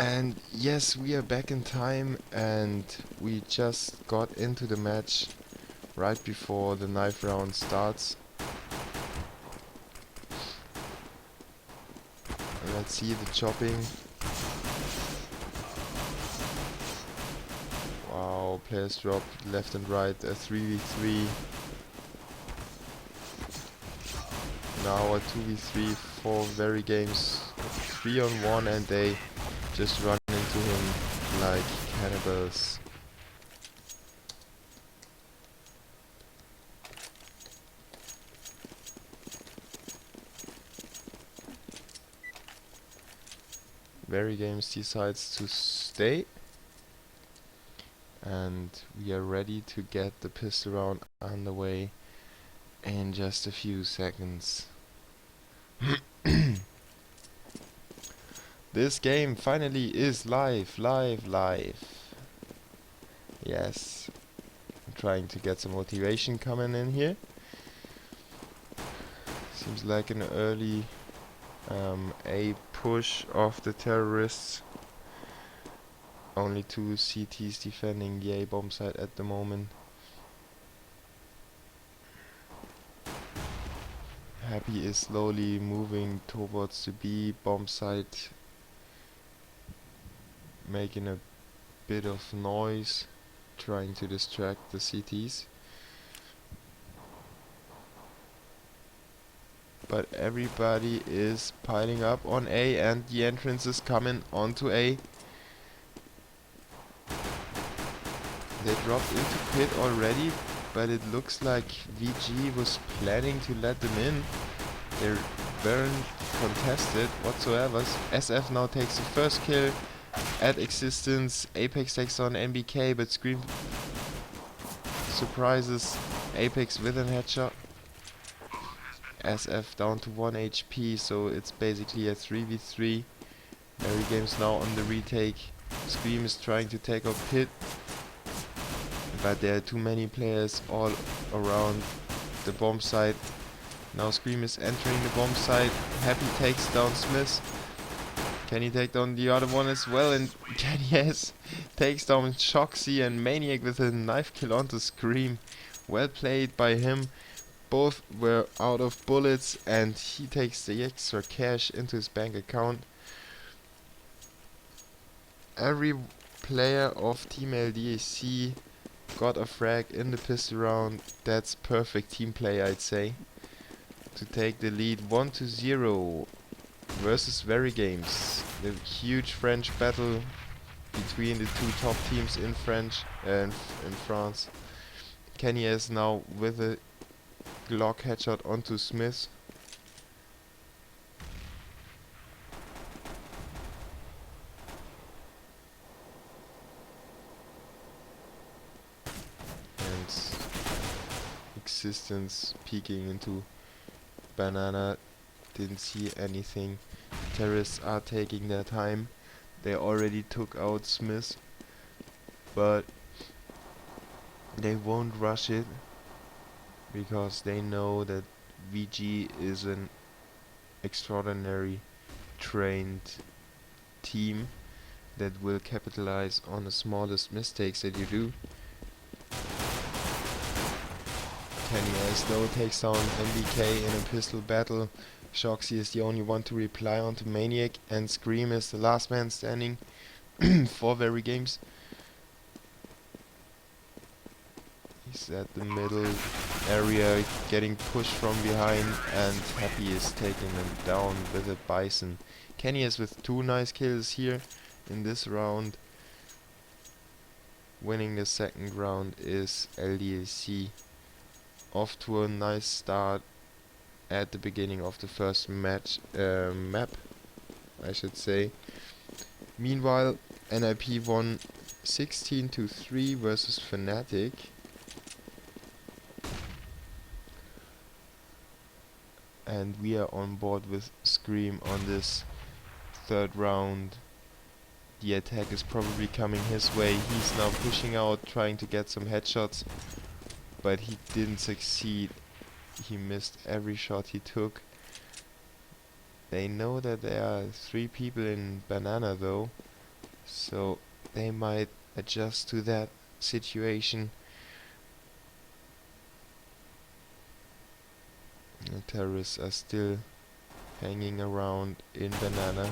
And yes, we are back in time, and we just got into the match right before the knife round starts. And let's see the chopping. Wow, players drop left and right, a 3v3. Now a 2v3 for VeryGames, 3-on-1, and they just run into him like cannibals. VeryGames decides to stay, and we are ready to get the pistol round underway in just a few seconds. This game finally is live. Yes, I'm trying to get some motivation coming in here. Seems like an early A push of the terrorists. Only 2 CTs defending the A bomb site at the moment. Happy is slowly moving towards the B bomb site, making a bit of noise, trying to distract the CTs. But everybody is piling up on A, and the entrance is coming onto A. They dropped into pit already, but it looks like VG was planning to let them in. They weren't contested whatsoever. SF now takes the first kill at Existence. Apex takes on NBK, but Scream surprises Apex with a headshot. SF down to 1 HP, so it's basically a 3v3. VeryGames now on the retake. Scream is trying to take out Pit, but there are too many players all around the bomb site. Now Scream is entering the bomb site. Happy takes down Smith. Can he take down the other one as well? And yes, takes down Shoxy and Maniac with a knife kill onto Scream. Well played by him. Both were out of bullets, and he takes the extra cash into his bank account. Every player of Team LDLC got a frag in the pistol round. That's perfect team play, I'd say, to take the lead 1-0 versus VeryGames. The huge French battle between the two top teams in France. Kenny is now with a Glock headshot onto Smith. And Existence peeking into Banana. Didn't see anything. Terrorists are taking their time. They already took out Smith, but they won't rush it because they know that VG is an extraordinary trained team that will capitalize on the smallest mistakes that you do. Kenny as though takes down MBK in a pistol battle. Shoxy is the only one to reply onto Maniac, and Scream is the last man standing for VeryGames. He's at the middle area getting pushed from behind, and Happy is taking him down with a Bison. Kenny is with 2 nice kills here in this round. Winning the second round is LDLC. Off to a nice start at the beginning of the first match map, I should say. Meanwhile, NIP won 16-3 versus Fnatic. And we are on board with Scream on this third round. The attack is probably coming his way. He's now pushing out, trying to get some headshots, but he didn't succeed. He missed every shot he took. They know that there are 3 people in Banana though, So they might adjust to that situation. The terrorists are still hanging around in banana.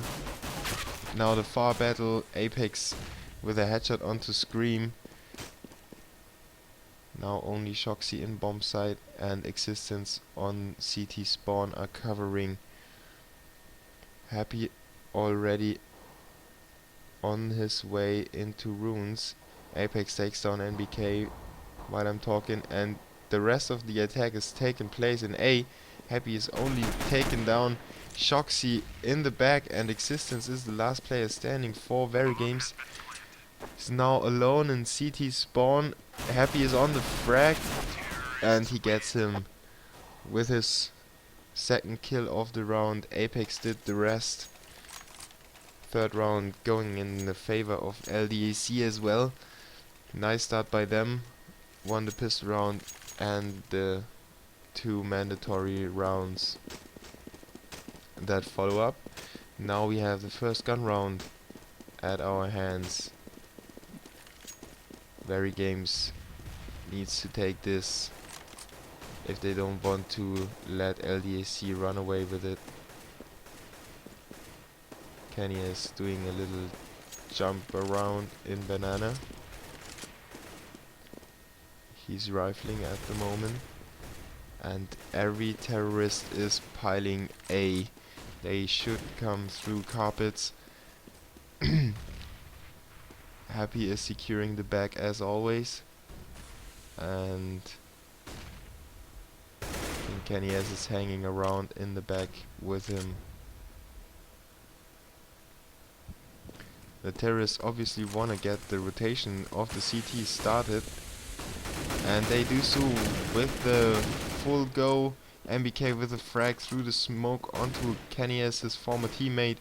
Now the far battle, Apex with a headshot onto Scream. Now only Shoxy in bomb site and Existence on CT spawn are covering. Happy already on his way into ruins. Apex takes down NBK while I'm talking, and the rest of the attack is taking place in A. Happy is only taken down Shoxy in the back, and Existence is the last player standing for VeryGames. He's now alone in CT spawn. Happy is on the frag, and he gets him with his second kill of the round. Apex did the rest. Third round going in the favor of LDLC as well. Nice start by them. Won the pistol round and the 2 mandatory rounds that follow up. Now we have the first gun round at our hands. VeryGames needs to take this if they don't want to let LDAC run away with it. Kenny is doing a little jump around in banana. He's rifling at the moment, and every terrorist is piling A. They should come through carpets. Happy is securing the back as always, and Kenny S is hanging around in the back with him. The terrorists obviously want to get the rotation of the CT started, and they do so with the full go. MBK with a frag through the smoke onto Kenny S, his former teammate.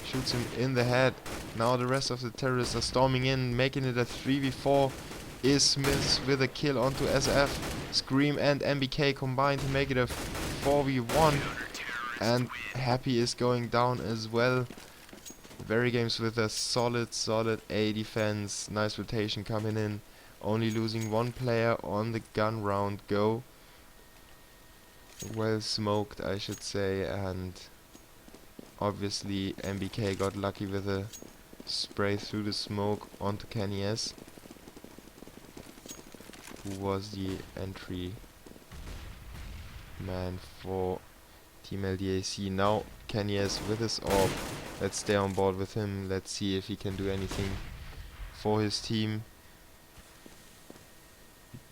Shoots him in the head. Now the rest of the terrorists are storming in, making it a 3v4. Is Smith with a kill onto SF. Scream and MBK combined to make it a 4v1. And Happy is going down as well. VeryGames with a solid A defense. Nice rotation coming in. Only losing one player on the gun round go. Well smoked, I should say, and obviously MBK got lucky with a spray through the smoke onto Kenny S, who was the entry man for Team LDAC. Now Kenny S with his orb. Let's stay on board with him. Let's see if he can do anything for his team.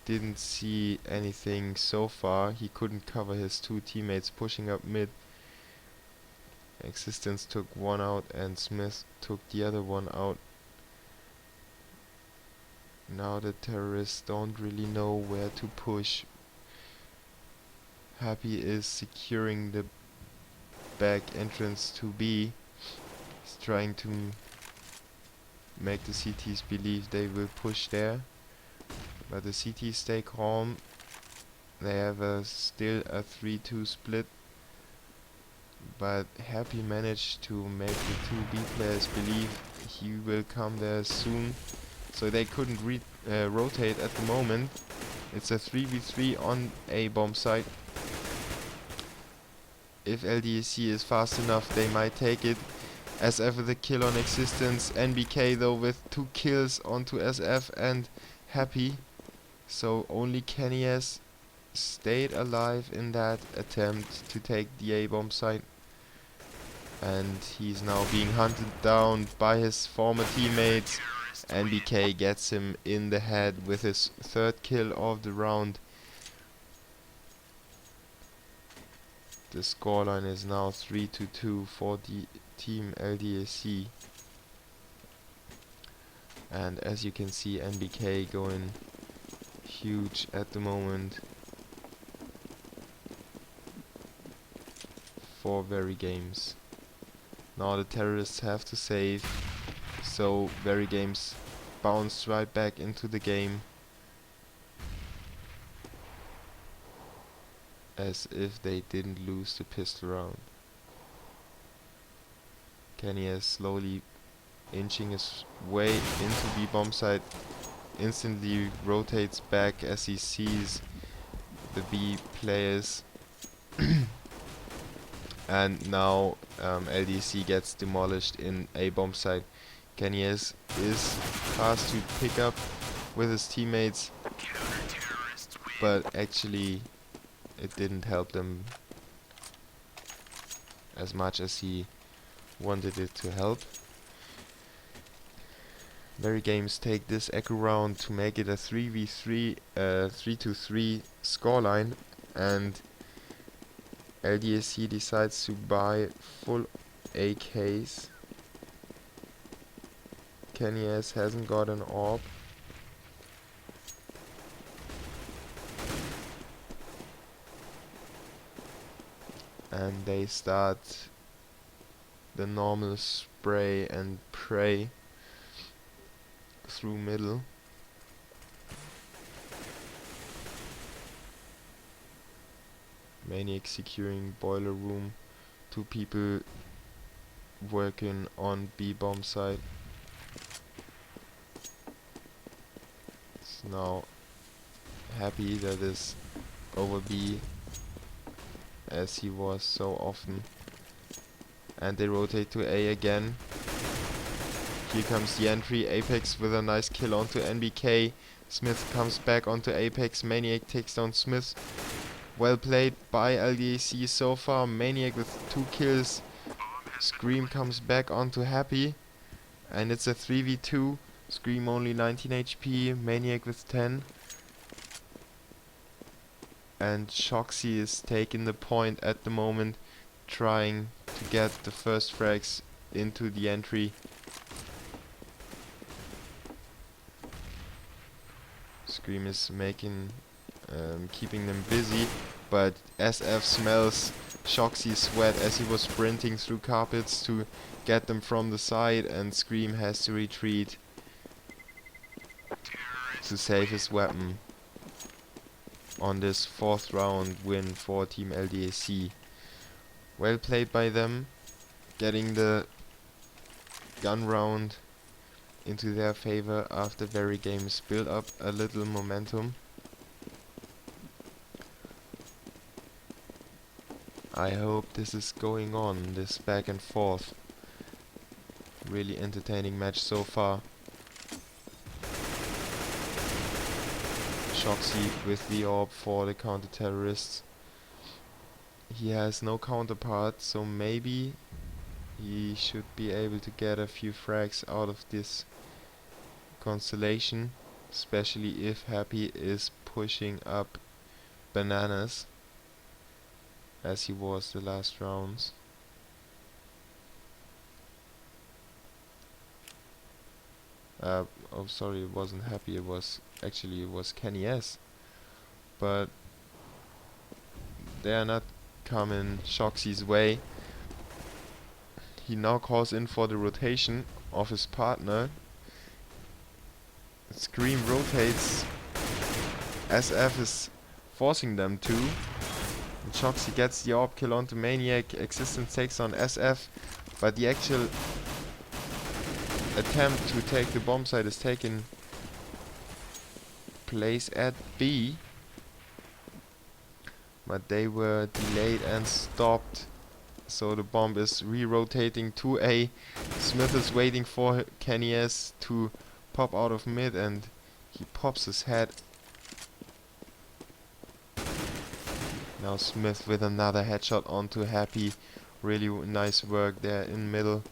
Didn't see anything so far. He couldn't cover his 2 teammates pushing up mid. Existence took one out and Smith took the other one out. Now the terrorists don't really know where to push. Happy is securing the back entrance to B. He's trying to make the CTs believe they will push there, but the CTs stay calm. They have still a 3-2 split, but Happy managed to make the 2 B players believe he will come there soon, so they couldn't rotate at the moment. It's a 3v3 on a bomb site. If LDAC is fast enough, they might take it. SF with a kill on Existence. NBK though with 2 kills onto SF and Happy. So only Kenny S stayed alive in that attempt to take the A bomb site. And he's now being hunted down by his former teammates. NBK gets him in the head with his 3rd kill of the round. The scoreline is now 3-2 for the Team LDAC. And as you can see, NBK going huge at the moment for VeryGames. Now the terrorists have to save, so VeryGames bounced right back into the game as if they didn't lose the pistol round. Kenny is slowly inching his way into the bomb site, instantly rotates back as he sees the B players. And now LDC gets demolished in a bomb site. Kenny is fast to pick up with his teammates, but actually it didn't help them as much as he wanted it to help. VeryGames take this echo round to make it a 3v3, 3-3 scoreline, and LDLC decides to buy full AKs. Kenny S hasn't got an orb. And they start the normal spray and pray through middle. Maniac securing boiler room. 2 people working on B bomb site. It's now happy that is over B, as he was so often. And they rotate to A again. Here comes the entry. Apex with a nice kill onto NBK. Smith comes back onto Apex. Maniac takes down Smith. Well played by LDAC so far. Maniac with 2 kills. Scream comes back onto Happy. And it's a 3v2. Scream only 19 HP. Maniac with 10. And Shoxy is taking the point at the moment, trying to get the first frags into the entry. Scream is keeping them busy, but SF smells Shoxy's sweat as he was sprinting through carpets to get them from the side, and Scream has to retreat to save his weapon on this 4th round win for Team LDAC. Well played by them, getting the gun round into their favor after VeryGames build up a little momentum. I hope this is going on, this back and forth. Really entertaining match so far. Shoxy with the orb for the counter-terrorists. He has no counterpart, so maybe he should be able to get a few frags out of this constellation, especially if Happy is pushing up bananas as he was the last rounds. Oh sorry, it wasn't Happy, it was Kenny S. But they are not coming Shoxy's way. He now calls in for the rotation of his partner. Scream rotates. SF is forcing them to. And Shoxy gets the orb kill onto Maniac. Existence takes on SF, but the actual attempt to take the bomb site is taken place at B. But they were delayed and stopped, so the bomb is re-rotating to A. Smith is waiting for Kenny S to pop out of mid, and he pops his head. Now Smith with another headshot onto Happy. Really nice work there in middle.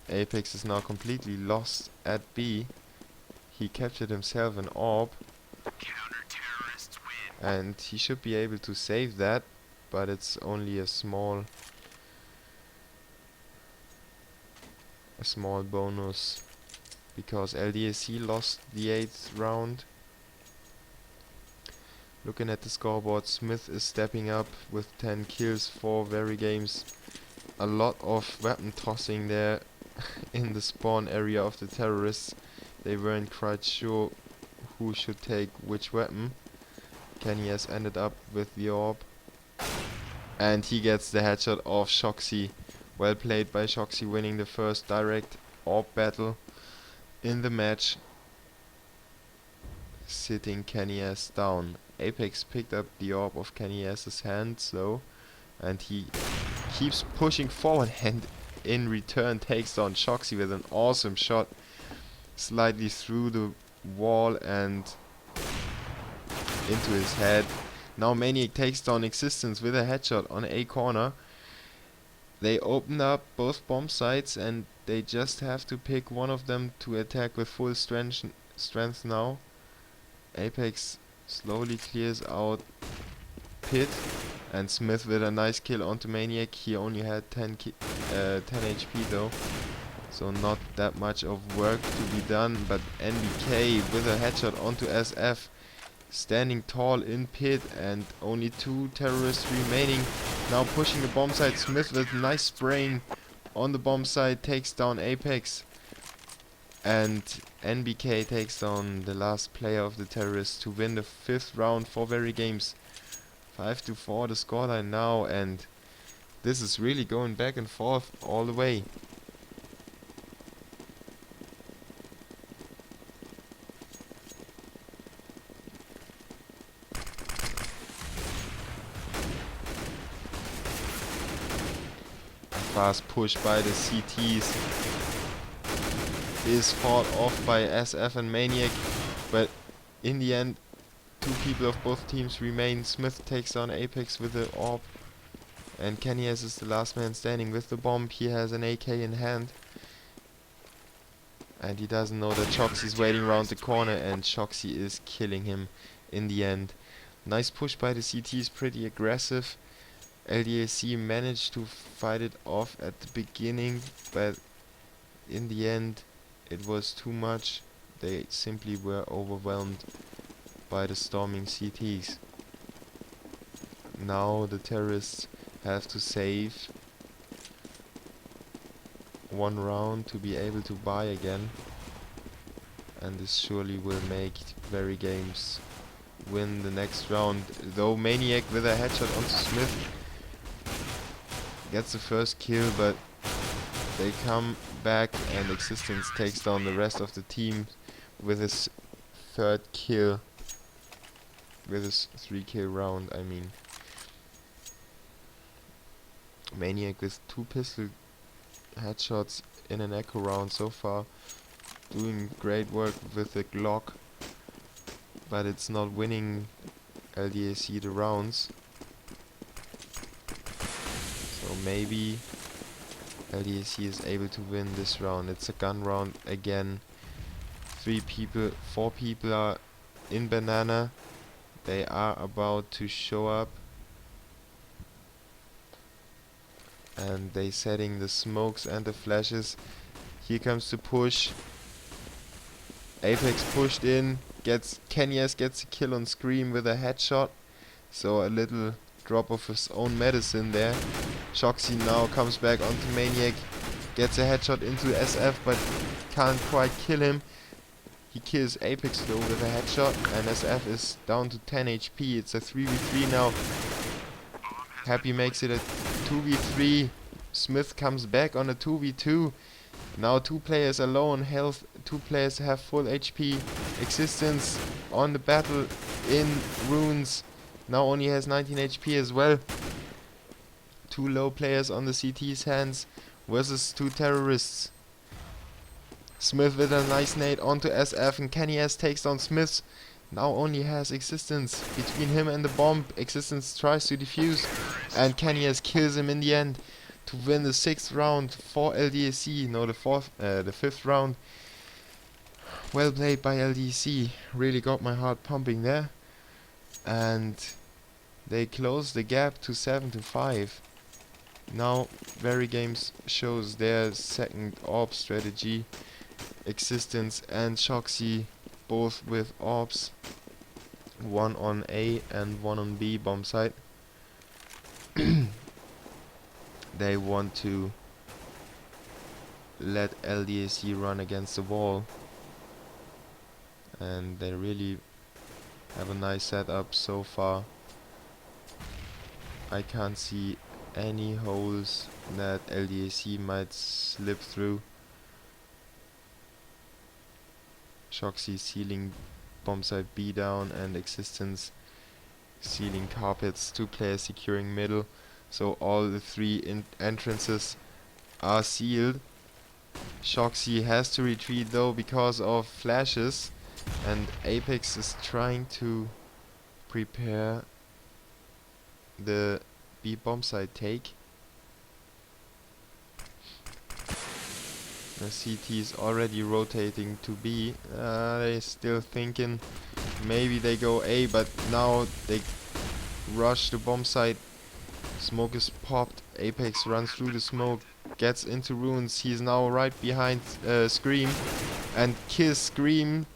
Apex is now completely lost at B. He captured himself an orb, and he should be able to save that, but it's only a small bonus because LDAC lost the 8th round. Looking at the scoreboard, Smith is stepping up with 10 kills for VeryGames. A lot of weapon tossing there in the spawn area of the terrorists. They weren't quite sure who should take which weapon. Kenny has ended up with the orb, and he gets the headshot of Shoxy. Well played by Shoxy, winning the first direct orb battle in the match, sitting Kenny S down. Apex picked up the orb of Kenny S's hand, so, and he keeps pushing forward and in return takes down Shoxy with an awesome shot, slightly through the wall and into his head. Now Maniac takes down Existence with a headshot on A corner. They open up both bomb sites and they just have to pick one of them to attack with full strength now. Apex slowly clears out Pit, and Smith with a nice kill onto Maniac. He only had 10 HP though, so not that much of work to be done, but NBK with a headshot onto SF, standing tall in Pit, and only 2 terrorists remaining. Now pushing the bomb site. Smith with nice spraying on the bomb site takes down Apex, and NBK takes down the last player of the terrorists to win the 5th round for VeryGames. 5-4 the scoreline now, and this is really going back and forth all the way. Fast push by the CTs is fought off by SF and Maniac, but in the end 2 people of both teams remain. Smith takes down Apex with the orb, and Kenny S is the last man standing with the bomb. He has an AK in hand, and he doesn't know that Shoxy is waiting around the corner, and Shoxy is killing him in the end. Nice push by the CTs, pretty aggressive. LDLC managed to fight it off at the beginning, but in the end it was too much. They simply were overwhelmed by the storming CTs. Now the terrorists have to save 1 round to be able to buy again, and this surely will make VeryGames win the next round. Though Maniac with a headshot onto Smith gets the first kill, but they come back and Existence takes down the rest of the team with his 3rd kill, with his 3-kill round, I mean. Maniac with 2 pistol headshots in an echo round so far, doing great work with the Glock, but it's not winning LDLC the rounds. So maybe LDLC is able to win this round. It's a gun round again. 4 people are in banana. They are about to show up, and they setting the smokes and the flashes. Here comes the push. Apex pushed in, Kenny S gets a kill on Scream with a headshot, so a little drop of his own medicine there. Shoxy now comes back onto Maniac, gets a headshot into SF, but can't quite kill him. He kills Apex though with a headshot, and SF is down to 10 HP. It's a 3v3 now. Happy makes it a 2v3. Smith comes back on a 2v2. Now 2 players alone, health, 2 players have full HP. Existence on the battle in runes, now only has 19 HP as well. 2 low players on the CT's hands versus 2 terrorists. Smith with a nice nade onto SF, and Kenny S takes down Smith. Now only has Existence between him and the bomb. Existence tries to defuse, and Kenny S kills him in the end to win the 6th round for LDLC. No, the 5th round. Well played by LDLC. Really got my heart pumping there. And they close the gap to 7-5. Now VeryGames shows their 2nd orb strategy. Existence and Shoxy both with orbs, 1 on A and 1 on B bomb site. They want to let LDLC run against the wall, and they really have a nice setup so far. I can't see any holes that LDLC might slip through. Shoxy sealing bomb site B down, and Existence sealing carpets. 2 players securing middle. So all the 3 entrances are sealed. Shoxy has to retreat though because of flashes, and Apex is trying to prepare the B bomb site take. The CT is already rotating to B. They're still thinking maybe they go A, but now they rush the bomb site. Smoke is popped. Apex runs through the smoke, gets into ruins. He's now right behind Scream and kills Scream,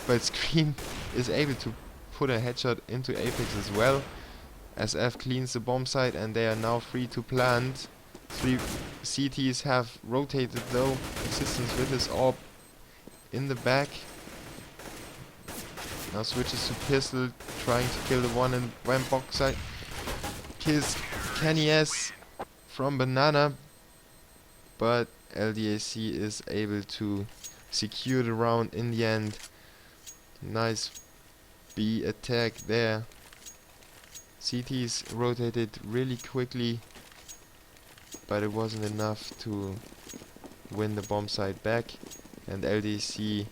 but Scream is able to put a headshot into Apex as well. SF cleans the bomb site and they are now free to plant. 3 CTs have rotated though. Existence with his orb in the back. Now switches to pistol, trying to kill the one in ramp box side. Kills Kenny S from Banana, but LDLC is able to secure the round in the end. Nice B attack there. CTs rotated really quickly, but it wasn't enough to win the bomb site back, and LDC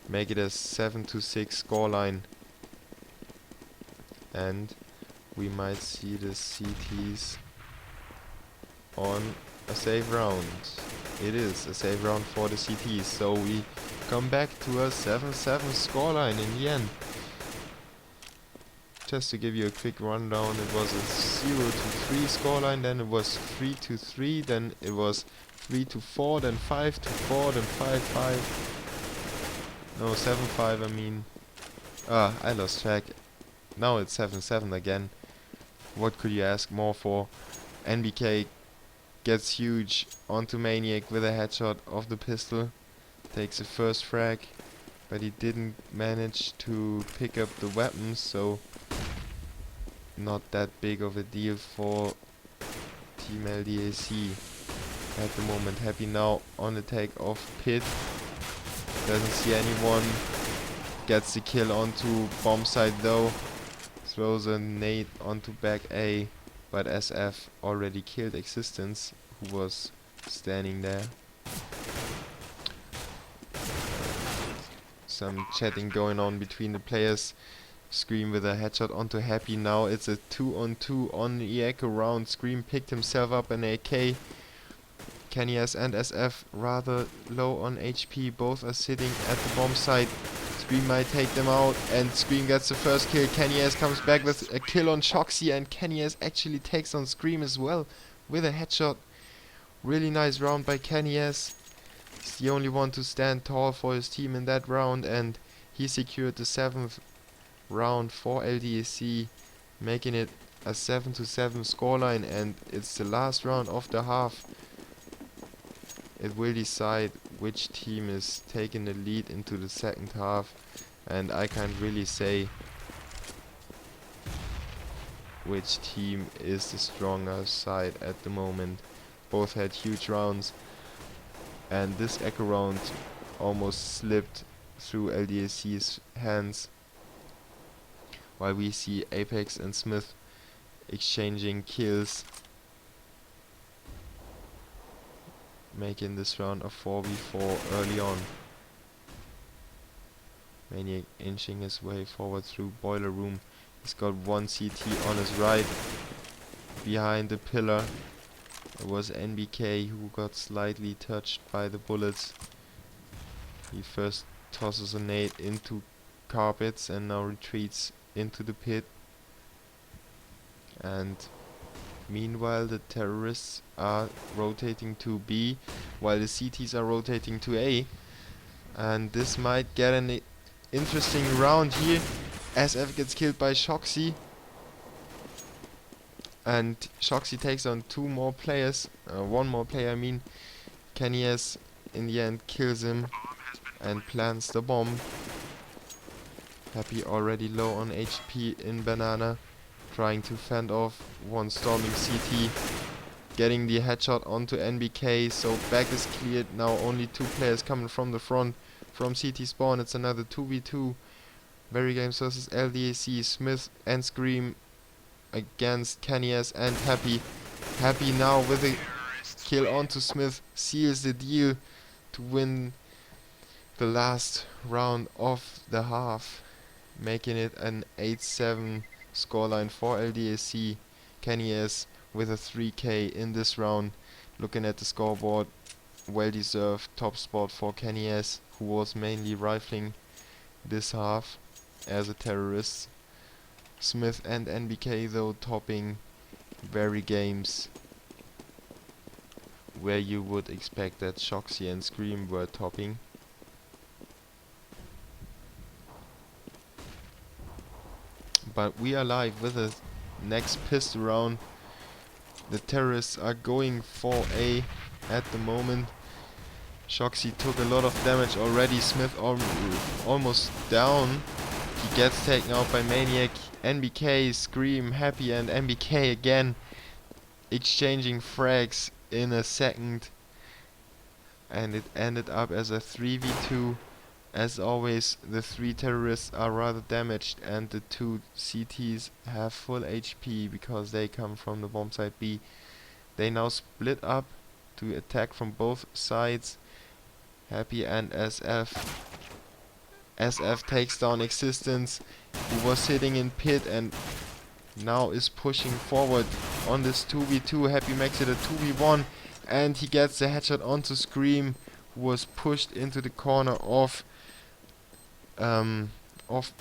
make it a 7-6 scoreline, and we might see the CTs on a save round. It is a save round for the CTs, so we come back to a 7-7 scoreline in the end. Just to give you a quick rundown, it was a 0-3 scoreline, then it was 3-3, then it was 3-4, then 5-4, then 5-5. No, 7-5, I mean. I lost track. Now it's 7-7 again. What could you ask more for? NBK gets huge onto Maniac with a headshot of the pistol. Takes the first frag, but he didn't manage to pick up the weapons, so not that big of a deal for Team LDAC at the moment. Happy now on the take of Pit. Doesn't see anyone. Gets the kill onto bomb site though. Throws a nade onto back A, but SF already killed Existence, who was standing there. Some chatting going on between the players. Scream with a headshot onto Happy. Now it's a 2-on-2 on the echo round. Scream picked himself up an AK. Kenny S and SF rather low on HP. Both are sitting at the bomb site. Scream might take them out, and Scream gets the first kill. Kenny S comes back with a kill on Shoxy, and Kenny S actually takes on Scream as well with a headshot. Really nice round by Kenny S. He's the only one to stand tall for his team in that round, and he secured the 7th round for LDAC, making it a 7-7 scoreline, and it's the last round of the half. It will decide which team is taking the lead into the second half, and I can't really say which team is the stronger side at the moment. Both had huge rounds, and this echo round almost slipped through LDAC's hands, while we see Apex and Smith exchanging kills, making this round a 4v4 early on. Maniac inching his way forward through boiler room. He's got one CT on his right behind the pillar. It was NBK who got slightly touched by the bullets. He first tosses a nade into carpets and now retreats into the pit. And meanwhile the terrorists are rotating to B, while the CTs are rotating to A. And this might get an interesting round here. SF gets killed by Shoxy, and Shoxy takes on 2 more players, 1 more player I mean. Kenny S in the end kills him and plants the bomb. Happy already low on HP in Banana, trying to fend off one storming CT, getting the headshot onto NBK, so back is cleared. Now only 2 players coming from the front. from CT spawn. It's another 2v2. VeryGames versus LDLC. Smith and Scream against Kenny S and Happy. Happy now with a kill onto Smith seals the deal to win the last round of the half, making it an 8-7 scoreline for LDLC. Kenny S with a 3k in this round. Looking at the scoreboard, well deserved top spot for Kenny S, who was mainly rifling this half as a terrorist. Smith and NBK though topping VeryGames, where you would expect that Shoxy and Scream were topping. But we are live with the next pistol round. The terrorists are going for A at the moment. Shoxy took a lot of damage already. Smith almost down. He gets taken out by Maniac. NBK, Scream, Happy and NBK again exchanging frags in a second. And it ended up as a 3v2. As always, the 3 terrorists are rather damaged and the 2 CTs have full HP because they come from the bomb site B. They now split up to attack from both sides. Happy and SF. SF takes down Existence, who was sitting in pit and now is pushing forward on this 2v2. Happy makes it a 2v1 and he gets the headshot onto Scream, who was pushed into the corner of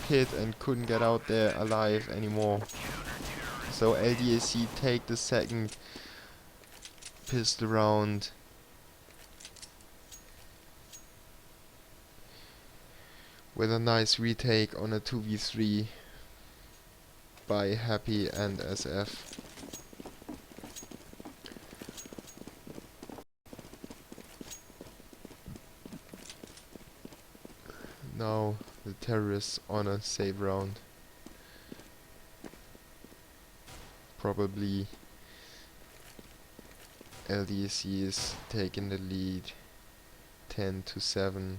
pit and couldn't get out there alive anymore. So LDLC take the second pistol round. With a nice retake on a 2v3 by Happy and SF. Now the terrorists on a save round. Probably LDC is taking the lead 10-7.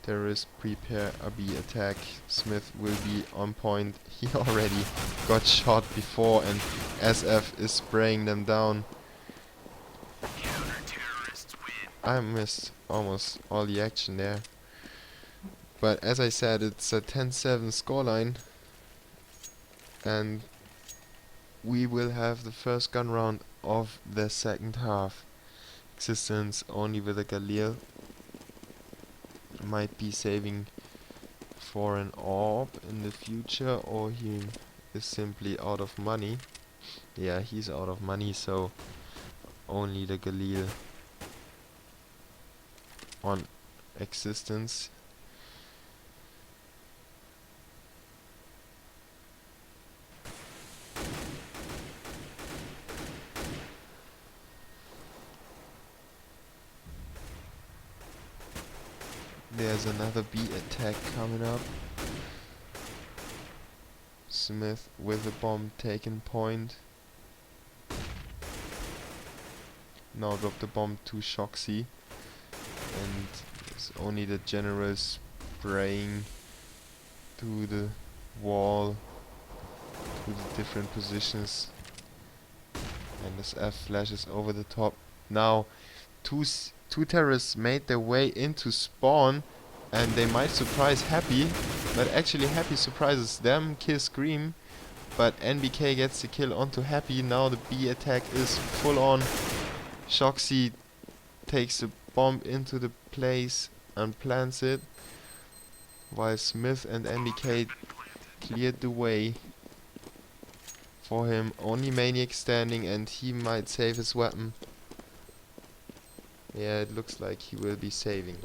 Terrorists prepare a B attack. Smith will be on point. He already got shot before and SF is spraying them down. I missed almost all the action there. But as I said, it's a 10-7 scoreline. And we will have the first gun round of the second half. Existence only with a Galil. Might be saving for an orb in the future, or he is simply out of money. Yeah, he's out of money, so only the Galil on Existence. There's another B attack coming up. Smith with a bomb taking point. Now drop the bomb to Shoxy. And it's only the general spraying to the wall, to the different positions. And this F flashes over the top. Now, two terrorists made their way into spawn and they might surprise Happy, but actually Happy surprises them, kill Scream, but NBK gets the kill onto Happy. Now the B attack is full on. Shoxy takes the bomb into the place and plants it, while Smith and NBK cleared the way for him. Only Maniac standing and he might save his weapon. Yeah, it looks like he will be saving.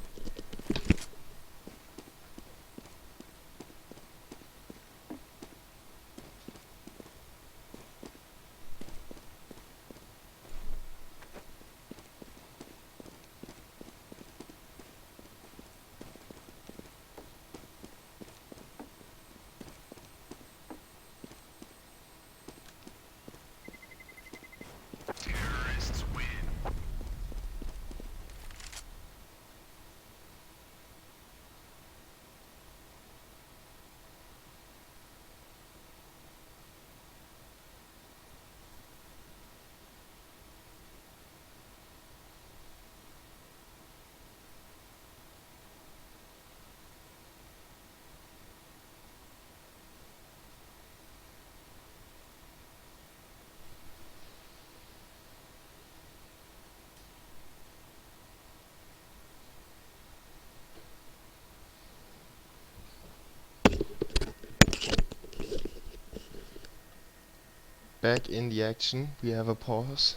back in the action. We have a pause.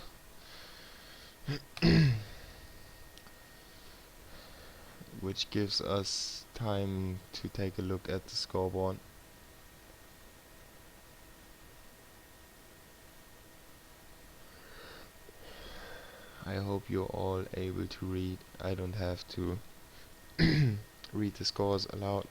Which gives us time to take a look at the scoreboard. I hope you're all able to read. I don't have to read the scores aloud.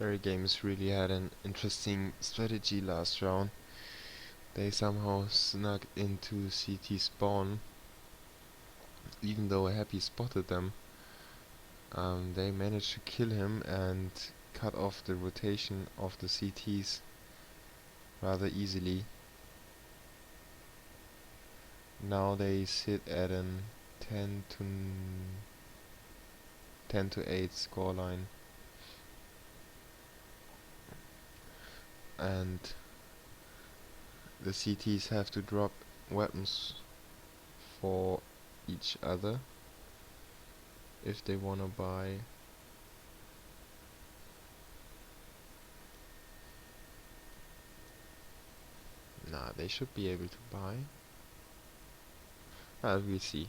VeryGames really had an interesting strategy last round. They somehow snuck into CT spawn, even though Happy spotted them. They managed to kill him and cut off the rotation of the CTs rather easily. Now they sit at an 10 to 8 scoreline, and the CTs have to drop weapons for each other if they wanna buy. Nah, they should be able to buy. We'll see.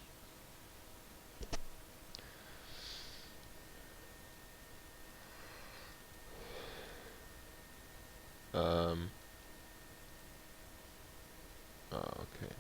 Okay.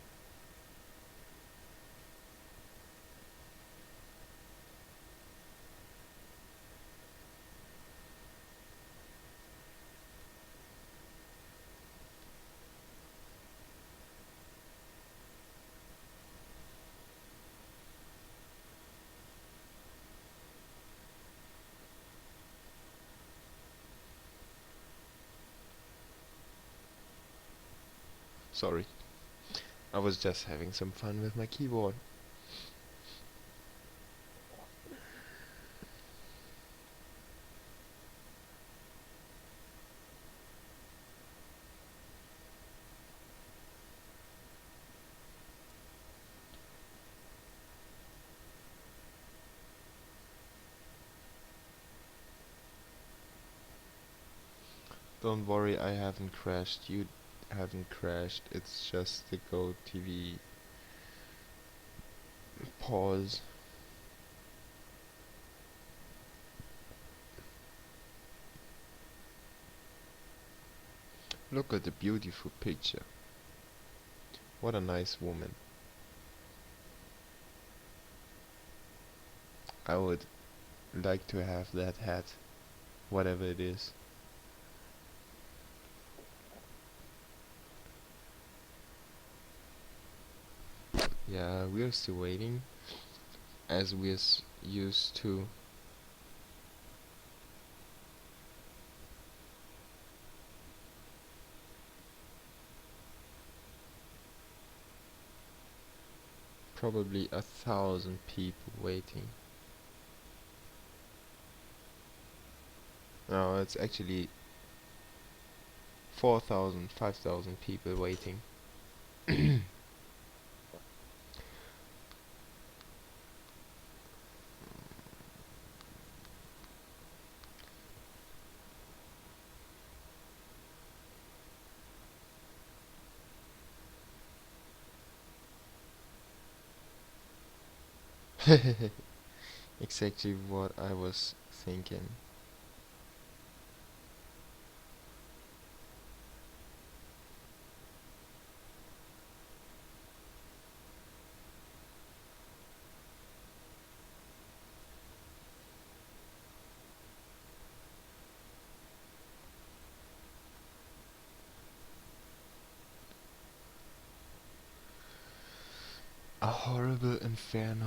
Sorry. I was just having some fun with my keyboard. Don't worry, I haven't crashed. You haven't crashed. It's just the Go TV pause. Look at the beautiful picture. What a nice woman. I would like to have that hat, whatever it is. Yeah, we're still waiting, as we're used to. Probably 1,000 people waiting. No, it's actually 4,000, 5,000 people waiting. Exactly what I was thinking. A horrible inferno.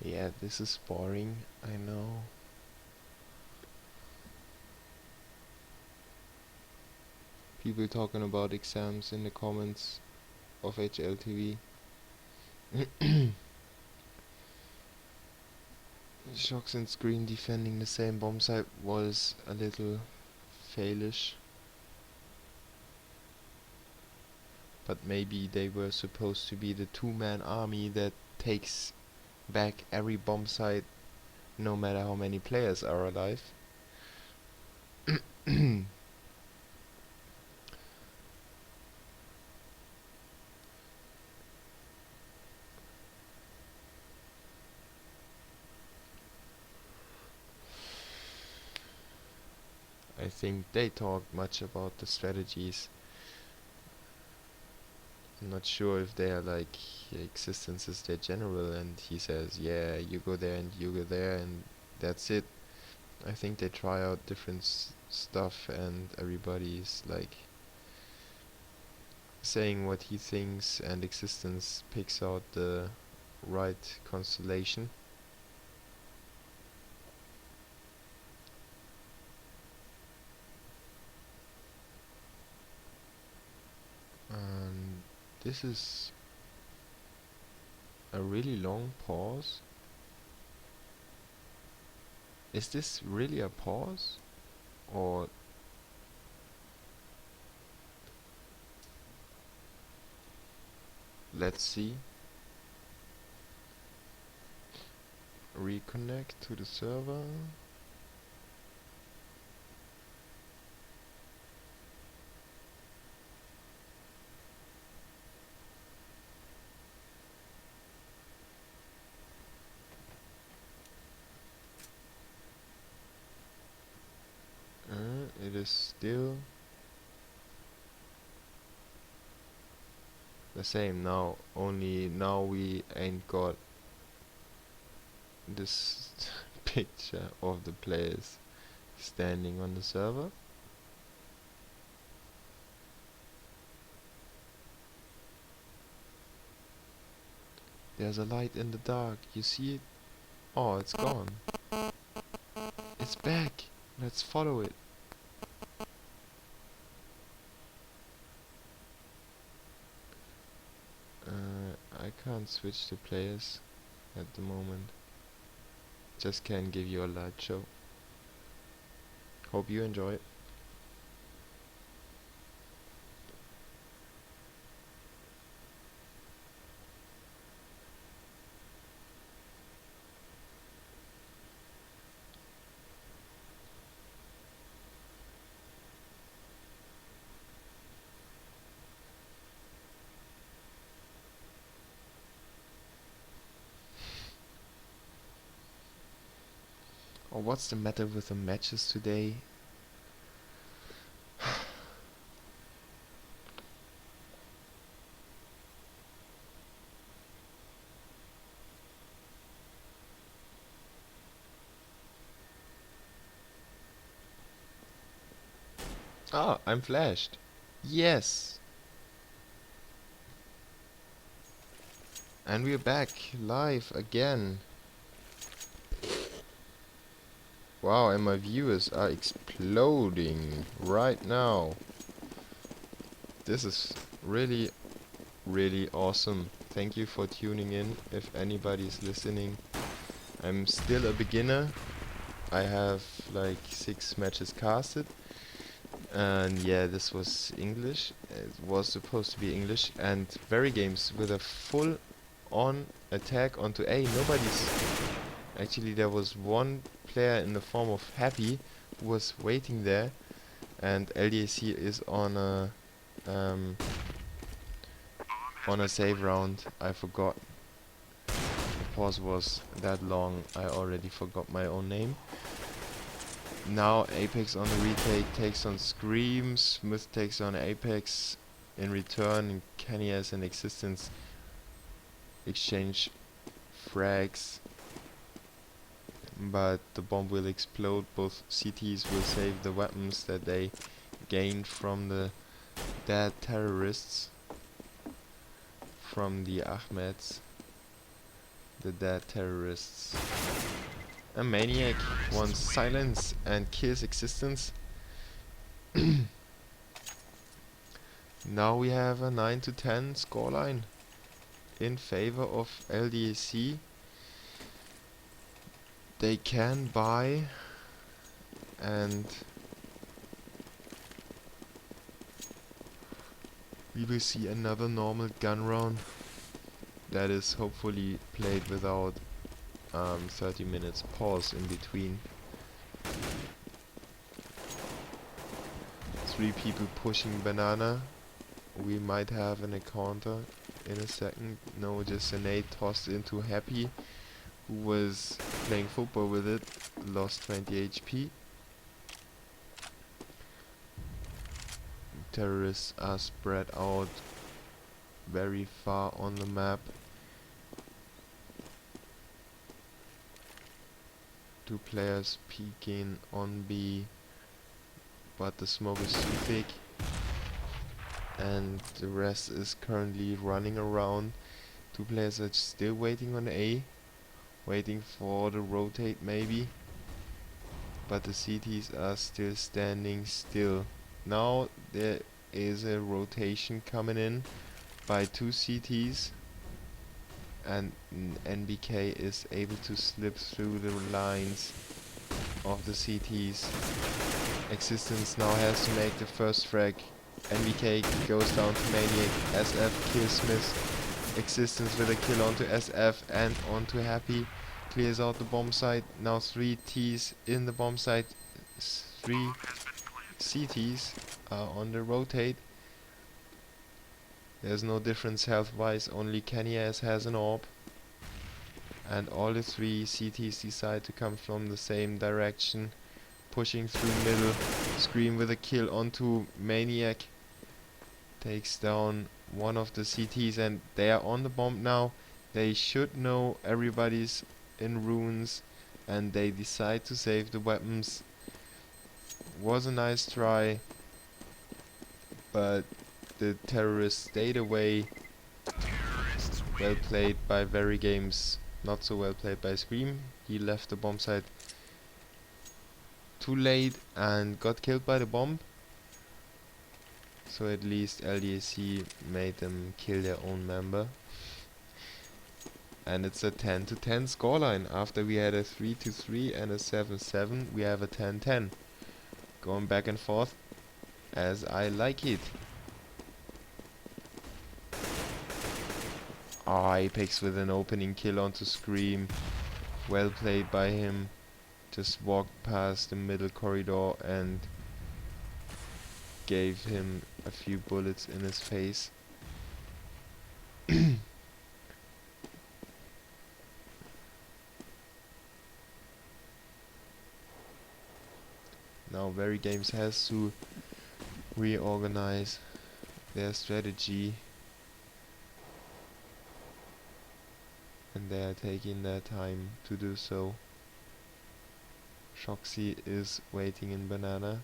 Yeah, this is boring, I know. People talking about exams in the comments of HLTV. Shocks and Screen defending the same bomb site was a little failish. But maybe they were supposed to be the two-man army that takes back every bomb site no matter how many players are alive. I think they talk much about the strategies. I'm not sure if they are like existence is their general and he says, yeah, you go there and you go there and that's it. I think they try out different stuff and everybody's like saying what he thinks and existence picks out the right constellation. And this is a really long pause. Is this really a pause? Or let's see. Reconnect to the server. It is still the same now, only now we ain't got this picture of the players standing on the server. There's a light in the dark, you see it? Oh, it's gone. It's back. Let's follow it. I can't switch the players at the moment. Just can give you a light show. Hope you enjoy it. Oh, what's the matter with the matches today? Ah, I'm flashed. Yes. And we're back live again. Wow, and my viewers are exploding right now. This is really, really awesome. Thank you for tuning in, if anybody's listening. I'm still a beginner. I have like 6 matches casted. And yeah, this was English. It was supposed to be English. And VeryGames with a full on attack onto A. Actually, there was one player in the form of Happy who was waiting there, and LDLC is on a save round. I forgot. The pause was that long, I already forgot my own name. Now Apex on the retake takes on Scream, Smith takes on Apex in return, and Kenny has an existence. Exchange frags, but the bomb will explode. Both CTs will save the weapons that they gained from the dead terrorists, from the Ahmeds, the dead terrorists. A maniac wants silence and kills existence. Now we have a 9-10 scoreline in favor of LDLC. They can buy, and we will see another normal gun round that is hopefully played without 30 minutes pause in between. 3 people pushing banana. We might have an encounter in a second. No, just a nade tossed into Happy, who was playing football with it, lost 20 HP. Terrorists are spread out very far on the map. 2 players peeking on B, but the smoke is too thick, and the rest is currently running around. 2 players are still waiting on A, waiting for the rotate maybe, but the CTs are still standing still. Now there is a rotation coming in by 2 CTs, and NBK is able to slip through the lines of the CTs. Existence now has to make the first frag. NBK goes down to Maniac. SF kills Smith. Existence with a kill onto SF and onto Happy. Clears out the bomb site. Now 3 Ts in the bomb site. 3 CTs are on the rotate. There's no difference health wise, only Kenny has an orb. And all the 3 CTs decide to come from the same direction. Pushing through middle. Scream with a kill onto Maniac. Takes down one of the CTs, and they are on the bomb now. They should know everybody's in ruins, and they decide to save the weapons. Was a nice try, but the terrorists stayed away. Well played by VeryGames, not so well played by Scream. He left the bomb site too late and got killed by the bomb. So at least LDLC made them kill their own member. And it's a 10-10 scoreline. After we had a 3-3 and a 7-7, we have a 10-10. Going back and forth as I like it. Apex with an opening kill onto Scream. Well played by him. Just walked past the middle corridor and gave him a few bullets in his face. Now VeryGames has to reorganize their strategy, and they are taking their time to do so. Shoxy is waiting in banana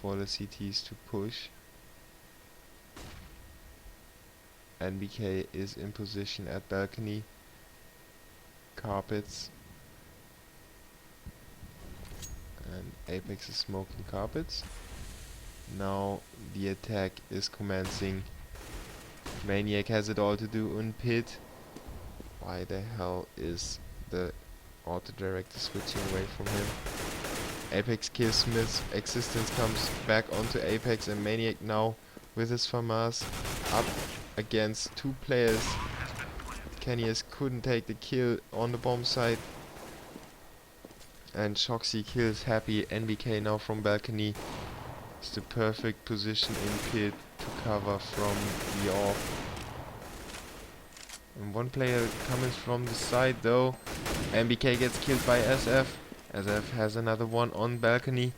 for the CTs to push. NBK is in position at balcony. Carpets. And Apex is smoking carpets. Now the attack is commencing. Maniac has it all to do in pit. Why the hell is the auto director switching away from him? Apex kills Smith. Existence comes back onto Apex, and Maniac now with his FAMAS up against 2 players. Kenny's couldn't take the kill on the bomb site. And Shoxy kills Happy. NBK now from balcony. It's the perfect position in pit to cover from the off. And one player coming from the side though. NBK gets killed by SF. SF has another one on balcony.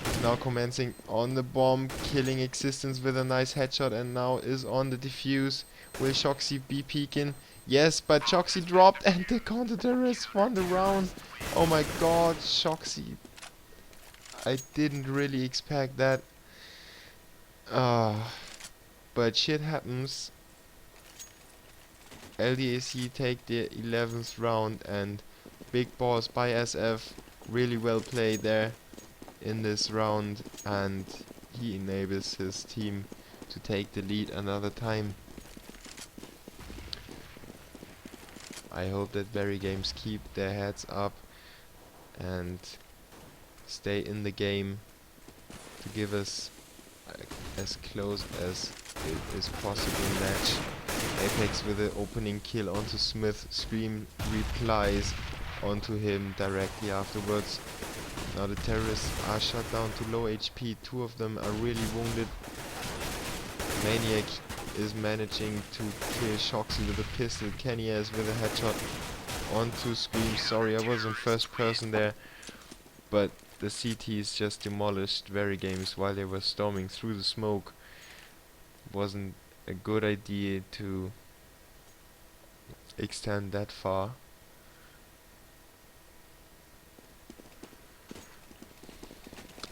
He's now commencing on the bomb, killing Existence with a nice headshot, and now is on the defuse. Will Shoxy be peeking? Yes, but Shoxy dropped and the counter-terrorist won the round. Oh my god, Shoxy. I didn't really expect that. But shit happens. LDLC take the 11th round, and big boss by SF. Really well played there in this round, and he enables his team to take the lead another time. I hope that VeryGames keep their heads up and stay in the game to give us as close as it is possible match. Apex with the opening kill onto Smith. Scream replies onto him directly afterwards. Now the terrorists are shot down to low HP. Two of them are really wounded. Maniac is managing to kill Shoxy with a pistol. Kenny is with a headshot onto Scream. Sorry, I was in first person there, but the CTs just demolished VeryGames while they were storming through the smoke. Wasn't a good idea to extend that far.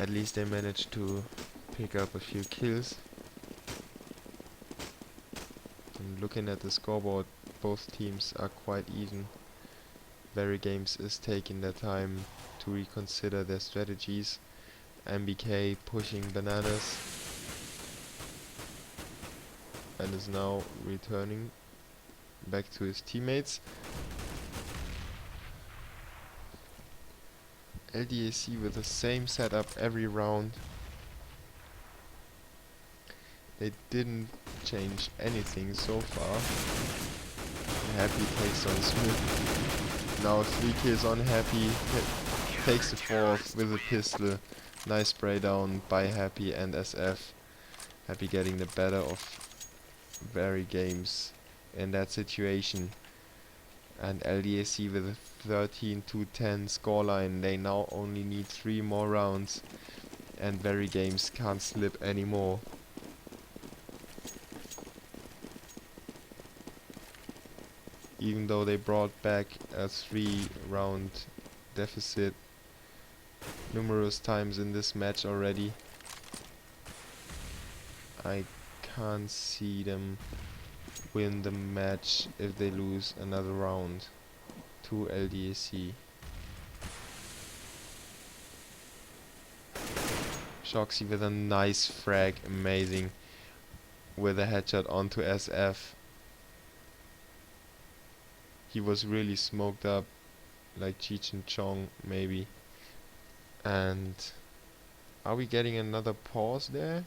At least they managed to pick up a few kills. And looking at the scoreboard, both teams are quite even. VeryGames is taking their time to reconsider their strategies. MBK pushing bananas and is now returning back to his teammates. LDAC with the same setup every round. They didn't change anything so far. Happy takes on Smith. Now 3 kills on Happy. Takes the 4th with a pistol. Nice spray down by Happy and SF. Happy getting the better of VeryGames in that situation. And LDAC with a 13-10 scoreline. They now only need 3 more rounds, and VeryGames can't slip anymore. Even though they brought back a 3-round deficit numerous times in this match already, I can't see them win the match if they lose another round to LDAC. Shoxy with a nice frag, amazing, with a headshot onto SF. He was really smoked up, like Cheech and Chong maybe. And are we getting another pause there?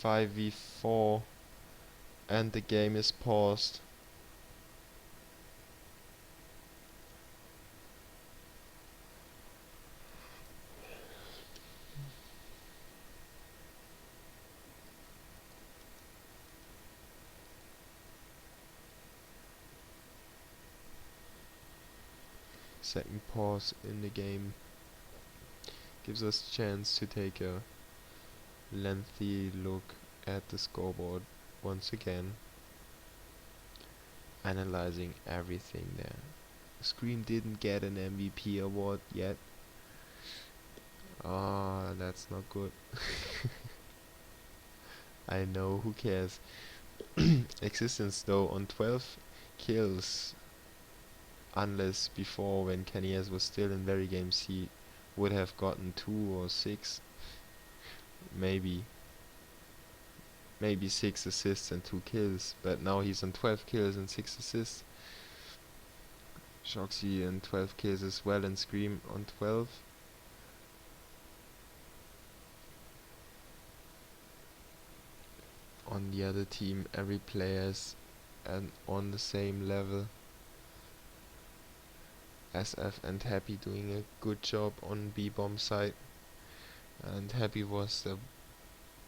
5v4 and the game is paused. Second pause in the game gives us a chance to take a lengthy look at the scoreboard once again, analyzing everything there. Scream didn't get an MVP award yet. Ah, that's not good. I know, who cares. Existence though on 12 kills. Unless before, when Kenny's was still in VeryGames, he would have gotten 2 or 6. Maybe 6 assists and 2 kills. But now he's on 12 kills and 6 assists. Shoxy and 12 kills as well, and Scream on 12. On the other team, every player's and on the same level. SF and Happy doing a good job on B-bomb side, and Happy was the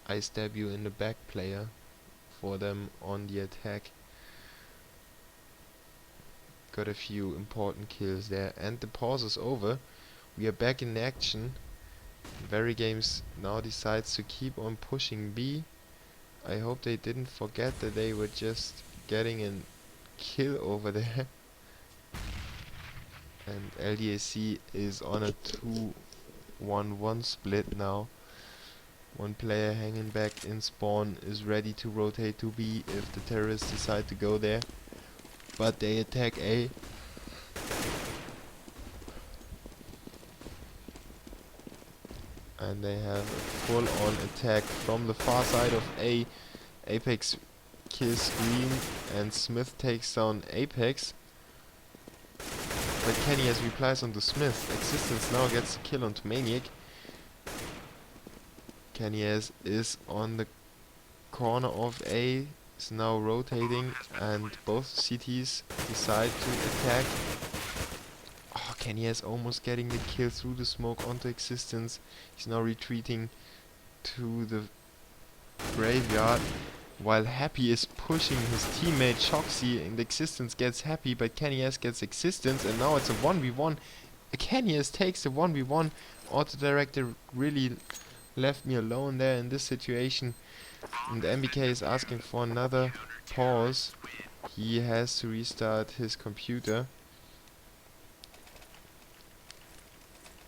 ice debut in the back player for them on the attack. Got a few important kills there, and the pause is over. We are back in action. VeryGames now decides to keep on pushing B. I hope they didn't forget that they were just getting a kill over there. And LDLC is on a 2-1-1 split now. One player hanging back in spawn is ready to rotate to B if the terrorists decide to go there. But they attack A. And they have a full-on attack from the far side of A. Apex kills Scream and Smith takes down Apex. But Kenny has replies on the Smith. Existence now gets the kill onto Maniac. Kenny is on the corner of A, is now rotating, and both CTs decide to attack. Oh, Kenny is almost getting the kill through the smoke onto Existence. He's now retreating to the graveyard, while Happy is pushing his teammate Shoxy, and Existence gets Happy, but Kenny gets Existence, and now it's a 1v1. Kenny takes the 1v1. Auto Director really left me alone there in this situation, and MBK is asking for another pause. He has to restart his computer,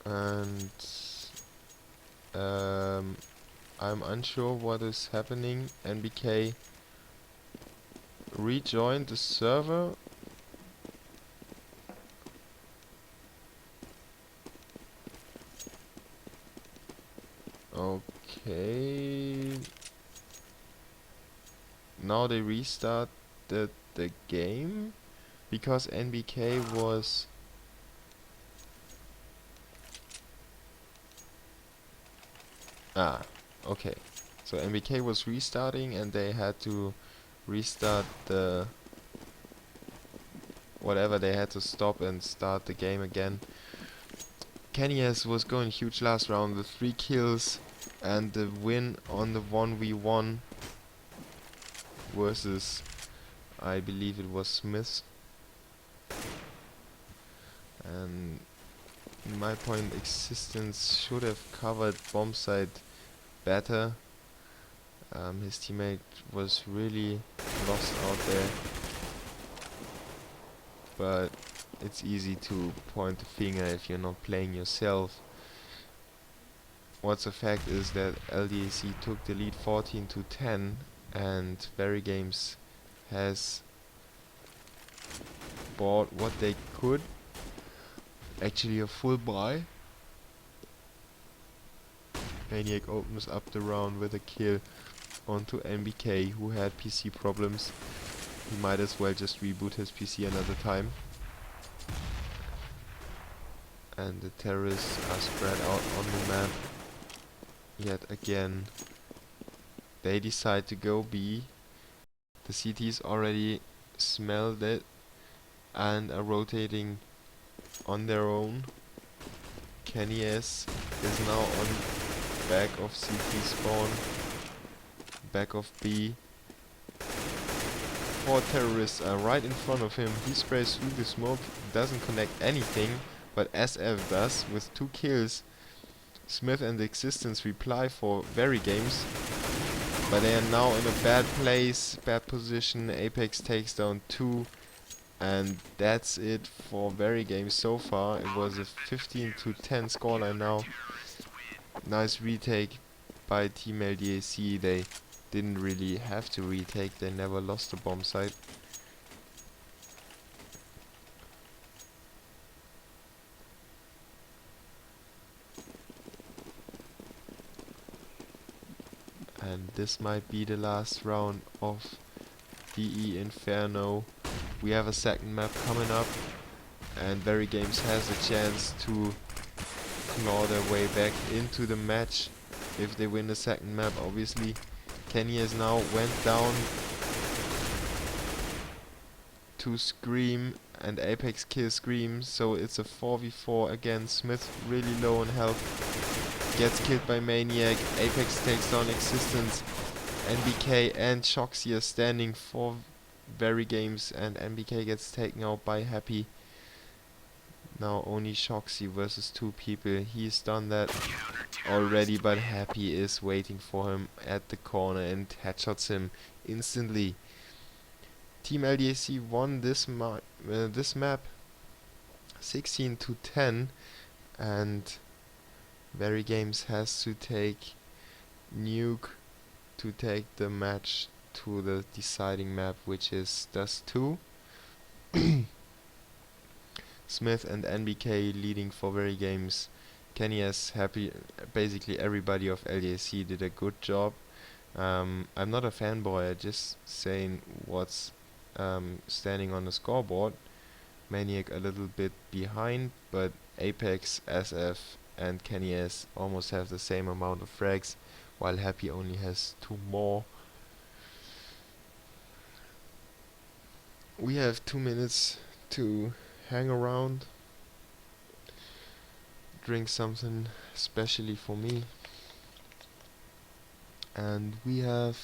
and I'm unsure what is happening. NBK rejoined the server. Okay. Now they restarted the game because NBK was okay. So NBK was restarting and they had to restart the whatever, they had to stop and start the game again. Kenny was going huge last round with 3 kills and the win on the 1v1 versus, I believe it was Smith. And in my point, Existence should have covered bomb site better. His teammate was really lost out there, but it's easy to point the finger if you're not playing yourself. What's a fact is that LDLC took the lead 14-10, and VeryGames has bought what they could. Actually a full buy. Maniac opens up the round with a kill onto NBK, who had PC problems. He might as well just reboot his PC another time. And the terrorists are spread out on the map yet again. They decide to go B. The CTs already smelled it and are rotating on their own. Kenny is now on back of CT spawn, back of B. 4 terrorists are right in front of him. He sprays through the smoke, doesn't connect anything, but SF does with 2 kills. Smith and Existence reply for VeryGames, but they are now in a bad place, bad position. Apex takes down 2, and that's it for VeryGames so far. It was a 15-10 scoreline now. Nice retake by Team LDAC. They didn't really have to retake, they never lost the bomb site. And this might be the last round of DE Inferno. We have a second map coming up, and VeryGames has a chance to claw their way back into the match if they win the second map, obviously. Kenny has now went down to Scream, and Apex kills Scream, so it's a 4v4 again. Smith really low on health, gets killed by Maniac. Apex takes down Existence. NBK and Shoxy are standing for VeryGames, and NBK gets taken out by Happy. Now only Shoxy versus 2 people. He's done that already, but Happy is waiting for him at the corner and headshots him instantly. Team LDLC won this map 16-10, and VeryGames has to take Nuke to take the match to the deciding map, which is Dust 2. Smith and NBK leading for VeryGames. Kenny is Happy. Basically everybody of LDLC did a good job. I'm not a fanboy, I'm just saying what's standing on the scoreboard. Maniac a little bit behind, but Apex, SF and Kenny S almost have the same amount of frags, while Happy only has 2 more. We have 2 minutes to hang around, drink something especially for me, and we have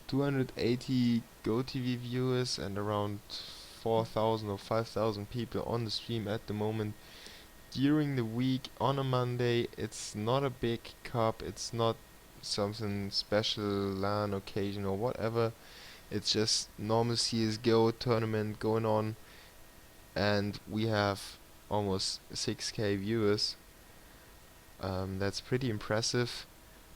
280 GoTV viewers and around 4,000 or 5,000 people on the stream at the moment. During the week on a Monday, it's not a big cup, it's not something special, LAN occasion or whatever. It's just normal CSGO tournament going on, and we have almost 6k viewers. That's pretty impressive.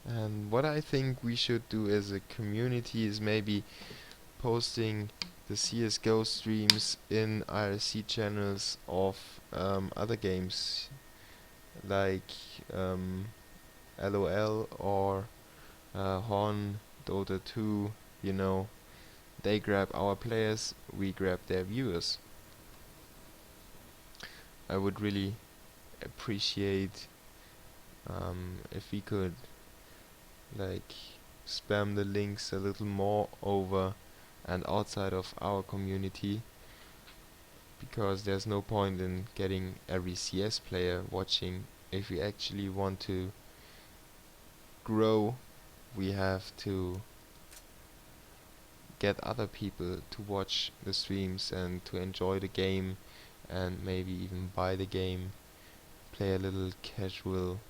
And what I think we should do as a community is maybe posting the CSGO streams in IRC channels of other games like LOL or Horn, Dota 2, you know. They grab our players, we grab their viewers. I would really appreciate if we could like spam the links a little more over and outside of our community, because there's no point in getting every CS player watching. If we actually want to grow, we have to get other people to watch the streams and to enjoy the game, and maybe even buy the game, play a little casual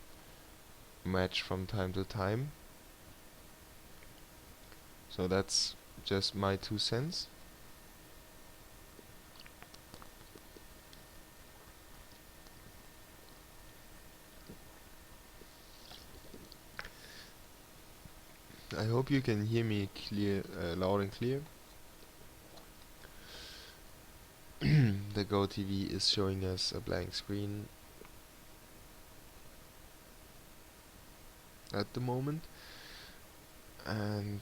match from time to time. So that's just my 2 cents. I hope you can hear me clear, loud and clear. The GoTV is showing us a blank screen at the moment, and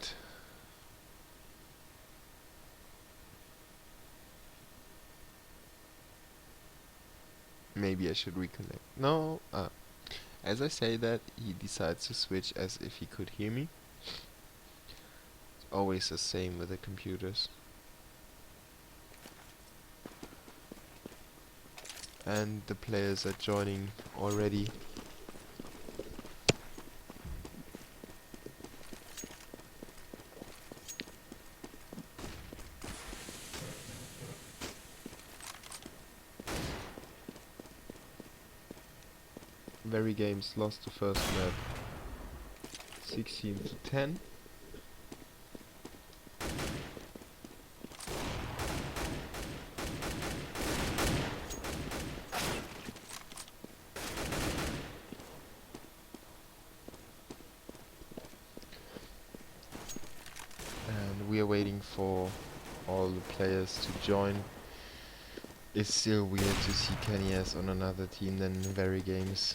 maybe I should reconnect. No, as I say that, he decides to switch as if he could hear me. It's always the same with the computers. And the players are joining already. VeryGames lost the first map 16-10. And we are waiting for all the players to join. It's still weird to see Kenny S on another team than VeryGames.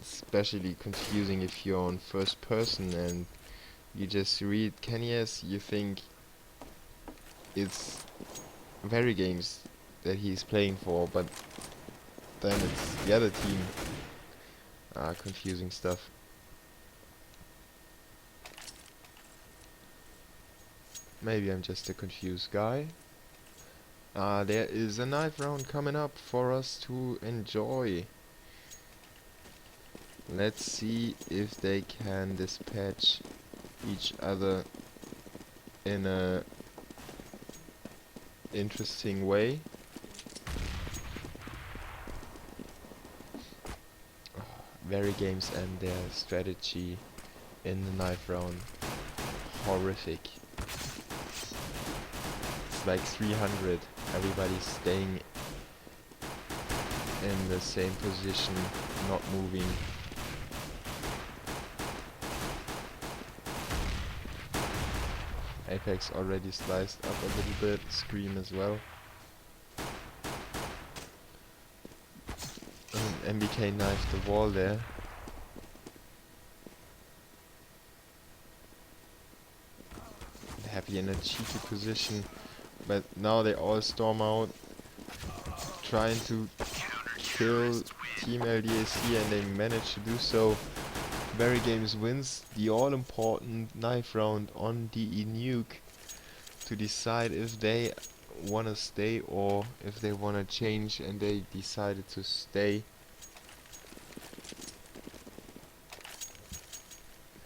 Especially confusing if you're on first person and you just read Kenny S, you think it's VeryGames that he's playing for, but then it's the other team. Confusing stuff. Maybe I'm just a confused guy. There is a knife round coming up for us to enjoy. Let's see if they can dispatch each other in a interesting way. VeryGames and their strategy in the knife round, horrific. It's like 300, everybody's staying in the same position, not moving. Apex already sliced up a little bit, Scream as well. And MBK knifed the wall there. Happy in a cheeky position, but now they all storm out, trying to kill Team LDLC, and they manage to do so. VeryGames wins the all-important knife round on DE Nuke to decide if they wanna stay or if they wanna change, and they decided to stay.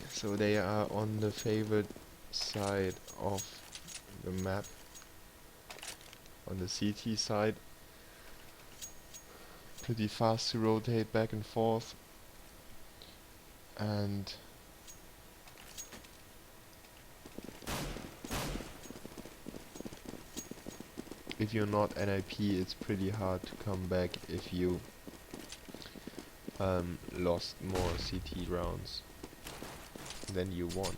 So they are on the favored side of the map, on the CT side. Pretty fast to rotate back and forth, and if you're not NIP, it's pretty hard to come back if you lost more CT rounds than you won.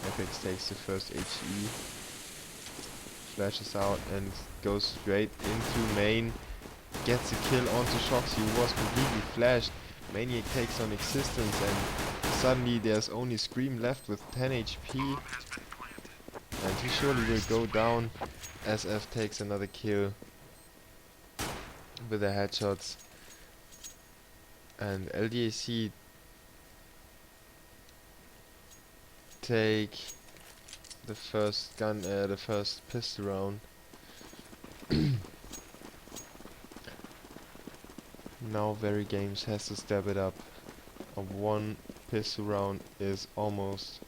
Apex takes the first HE, flashes out and goes straight into main, gets a kill onto Shoxy, who was completely flashed. Maniac takes on existence, and suddenly there's only Scream left with 10 HP, and he surely will go down. SF takes another kill with the headshots, and LDAC take the first the first pistol round. Now VeryGames has to step it up. A one pistol round is almost,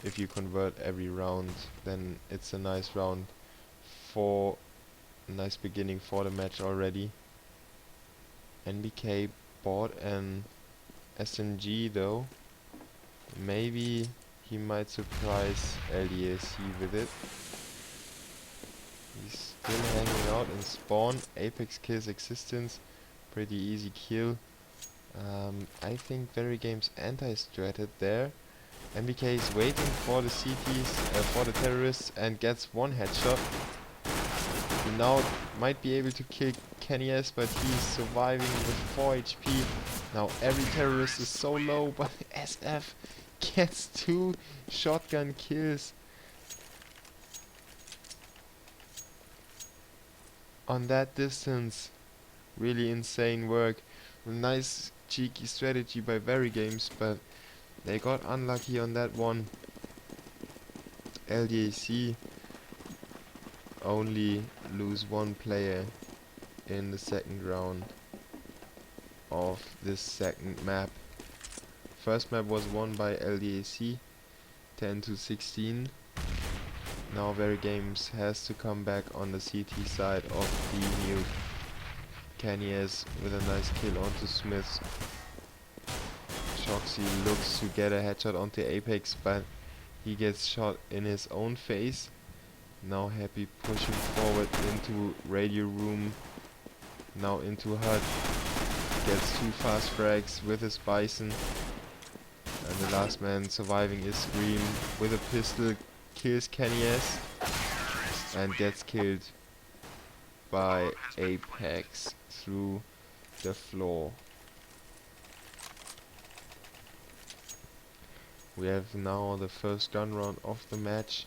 if you convert every round, then it's a nice round for a nice beginning for the match already. NBK bought an SMG though. Maybe he might surprise LDLC with it. He's still hanging out in spawn. Apex kills existence. Pretty easy kill. I think VeryGames anti-stratted there. MBK is waiting for the CTs, for the terrorists, and gets one headshot. He now might be able to kill Kenny S, but he's surviving with 4 HP. Now every terrorist is so low, but SF gets 2 shotgun kills on that distance. Really insane work. Nice cheeky strategy by VeryGames, but they got unlucky on that one. LDAC only lose 1 player in the second round of this second map. First map was won by LDAC 10-16. Now VeryGames has to come back on the CT side of the new Kanyes with a nice kill onto Smith. Shoxy looks to get a headshot onto Apex, but he gets shot in his own face. Now Happy pushing forward into radio room, now into hut, gets 2 fast frags with his Bison, and the last man surviving is Scream with a pistol, kills Kenny S and gets killed by Apex through the floor. We have now the first gun round of the match.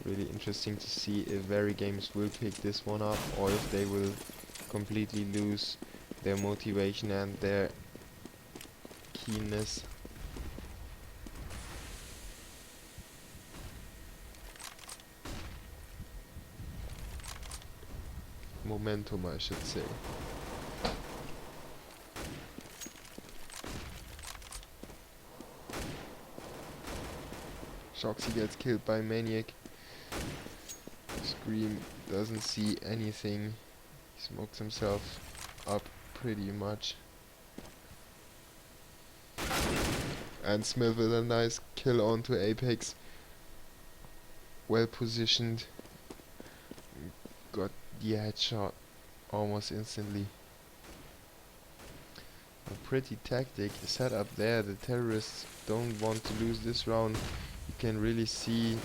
Really interesting to see if VeryGames will pick this one up or if they will completely lose their motivation and their keenness. momentum, I should say. Shoxy gets killed by Maniac. Scream doesn't see anything. He smokes himself up pretty much. And Smith with a nice kill onto Apex. Well positioned. Got the headshot almost instantly. A pretty tactic set up there. The terrorists don't want to lose this round. You can really see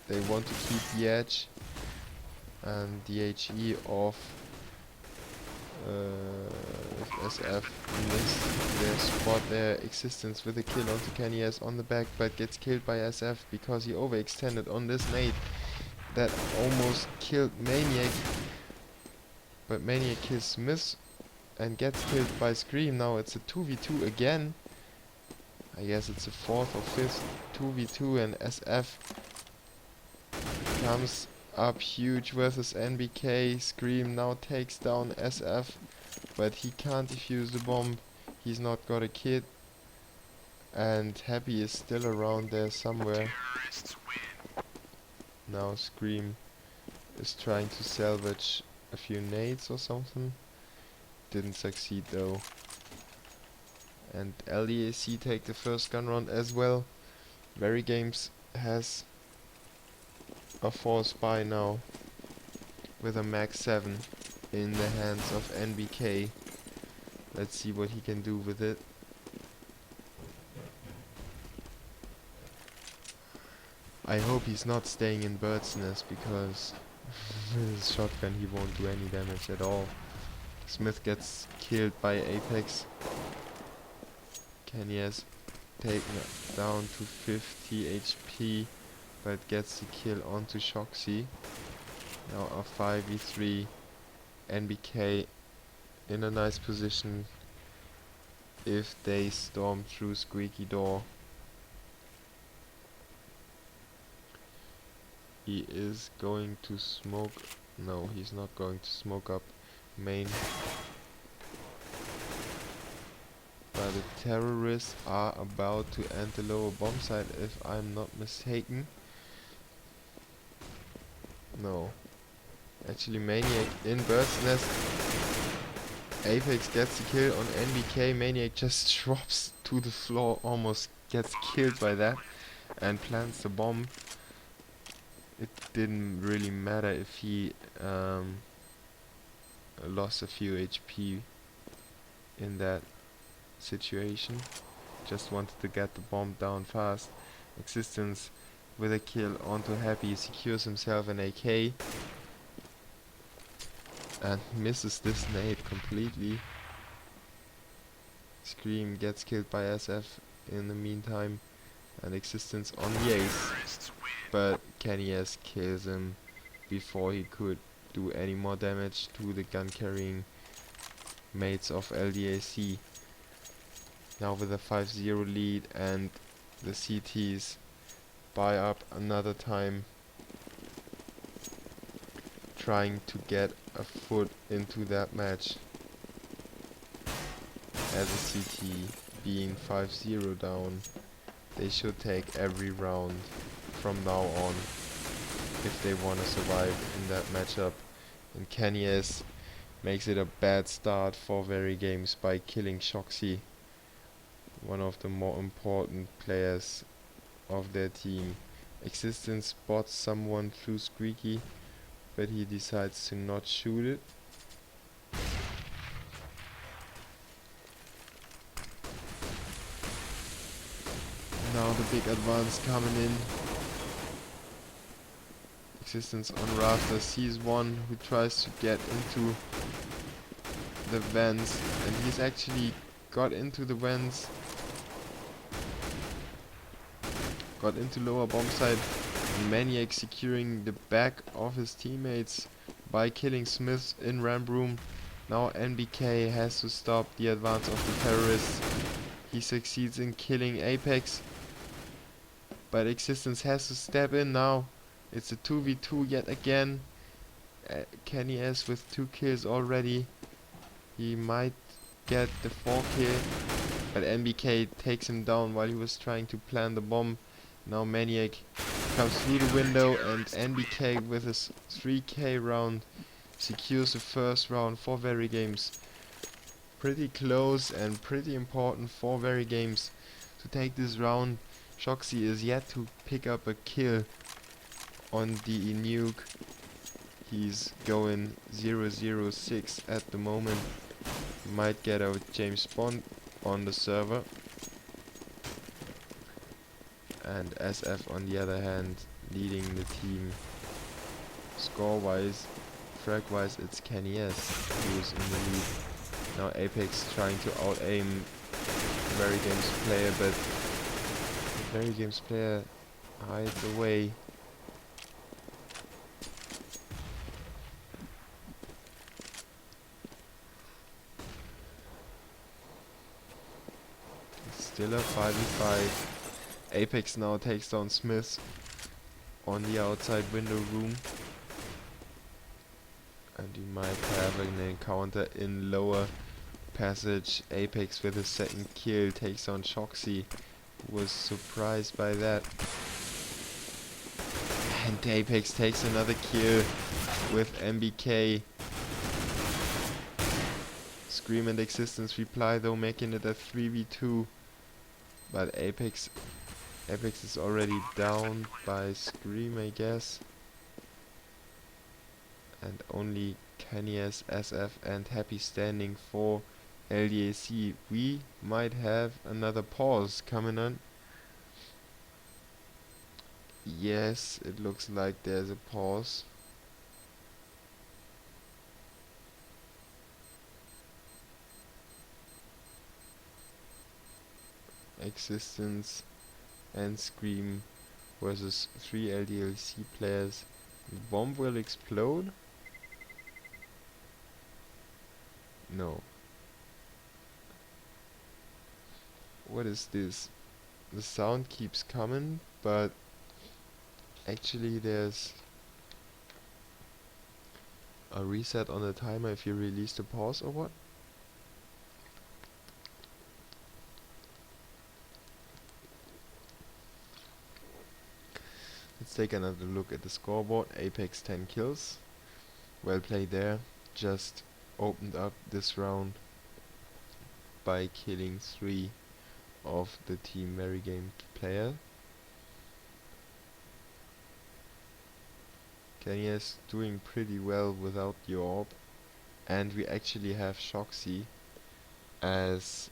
they want to keep the edge. And the HE of SF missed their spot, their existence with a kill onto Kenny S on the back, but gets killed by SF because he overextended on this nade that almost killed Maniac. But Maniac kills Smith and gets killed by Scream. Now it's a 2v2 again. I guess it's a fourth or fifth 2v2, and SF comes up huge versus NBK. Scream now takes down SF, but he can't defuse the bomb. He's not got a kit, and Happy is still around there somewhere. Now Scream is trying to salvage a few nades or something. Didn't succeed though. And LDLC take the first gun round as well. VeryGames has a 4 spy now with a max 7 in the hands of NBK. Let's see what he can do with it. I hope he's not staying in Bird's Nest, because with his shotgun he won't do any damage at all. Smith gets killed by Apex. Kenny has taken down to 50 HP, but gets the kill onto Shoxy. Now a 5v3. NBK in a nice position if they storm through Squeaky Door. He is going to smoke. No, he's not going to smoke up main. But the terrorists are about to enter lower bomb site, if I'm not mistaken. No. Actually, Maniac in Bird's Nest. Apex gets the kill on NBK. Maniac just drops to the floor, almost gets killed by that, and plants the bomb. It didn't really matter if he lost a few HP in that situation. Just wanted to get the bomb down fast. Existence with a kill onto Happy secures himself an AK and misses this nade completely. Scream gets killed by SF in the meantime, and Existence on the ace, but Kenny S kills him before he could do any more damage to the gun carrying mates of LDAC. Now with a 5-0 lead, and the CTs buy up another time, trying to get a foot into that match. As a CT being 5-0 down, they should take every round from now on if they want to survive in that matchup. And Kenny S makes it a bad start for VeryGames by killing Shoxy, one of the more important players of their team. Existence spots someone through Squeaky, but he decides to not shoot it. Now the big advance coming in. Existence on Rafter sees one who tries to get into the vents, and he's actually got into the vents, got into lower bomb site. Maniac securing the back of his teammates by killing Smith in ramp room. Now NBK has to stop the advance of the terrorists. He succeeds in killing Apex, but Existence has to step in now. It's a 2v2 yet again. Kenny S with 2 kills already. He might get the 4 kill, but NBK takes him down while he was trying to plant the bomb. Now Maniac comes through the window, and NBK with his 3k round secures the first round for VeryGames. Pretty close and pretty important for VeryGames to take this round. Shoxy is yet to pick up a kill on the nuke. He's going 0-0-6 at the moment. Might get out James Bond on the server. And SF on the other hand leading the team score wise. Frag wise it's Kenny S who's in the lead. Now Apex trying to out aim VeryGames player, but the VeryGames player hides away. It's still a 5v5. Apex now takes down Smith on the outside window room. And you might have an encounter in lower passage. Apex with his second kill takes on Shoxy, who was surprised by that. And Apex takes another kill with MBK. Scream and Existence reply though, making it a 3v2. But Apex is already down by Scream, I guess. And only Kenny S, SF and Happy standing for LDLC. We might have another pause coming on. Yes, it looks like there's a pause. Existence and Scream versus 3 LDLC players. The bomb will explode? No. What is this? The sound keeps coming, but actually there's a reset on the timer if you release the pause or what? Let's take another look at the scoreboard. Apex 10 kills. Well played there. Just opened up this round by killing 3 of the team VeryGames player. Kenny is doing pretty well without the orb, and we actually have Shoxy as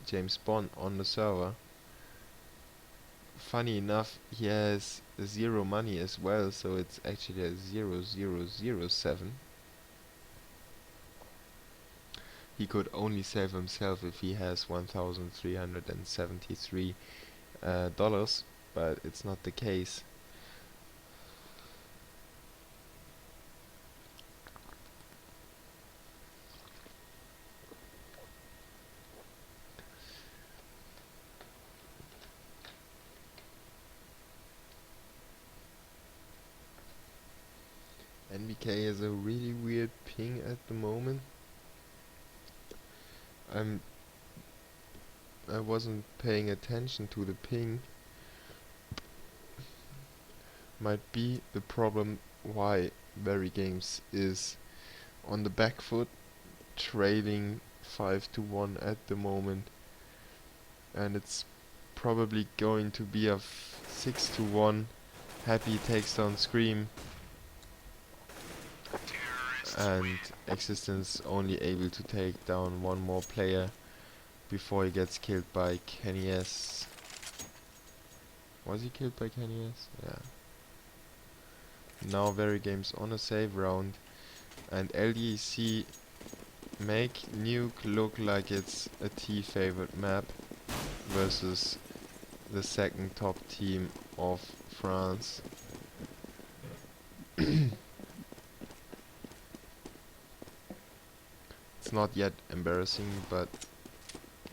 James Bond on the server. Funny enough, he has 0 money as well, so it's actually a 0-0-0-7. He could only save himself if he has $1,373 dollars, but it's not the case. NBK has a really weird ping at the moment. I wasn't paying attention to the ping. Might be the problem why VeryGames is on the back foot, trailing 5-1 at the moment, and it's probably going to be a 6-1. Happy takes down Scream, and Existence only able to take down one more player before he gets killed by Kenny S. Was he killed by Kenny S? Yeah. Now VeryGames on a save round, and LDLC make Nuke look like it's a T favored map versus the second top team of France. It's not yet embarrassing, but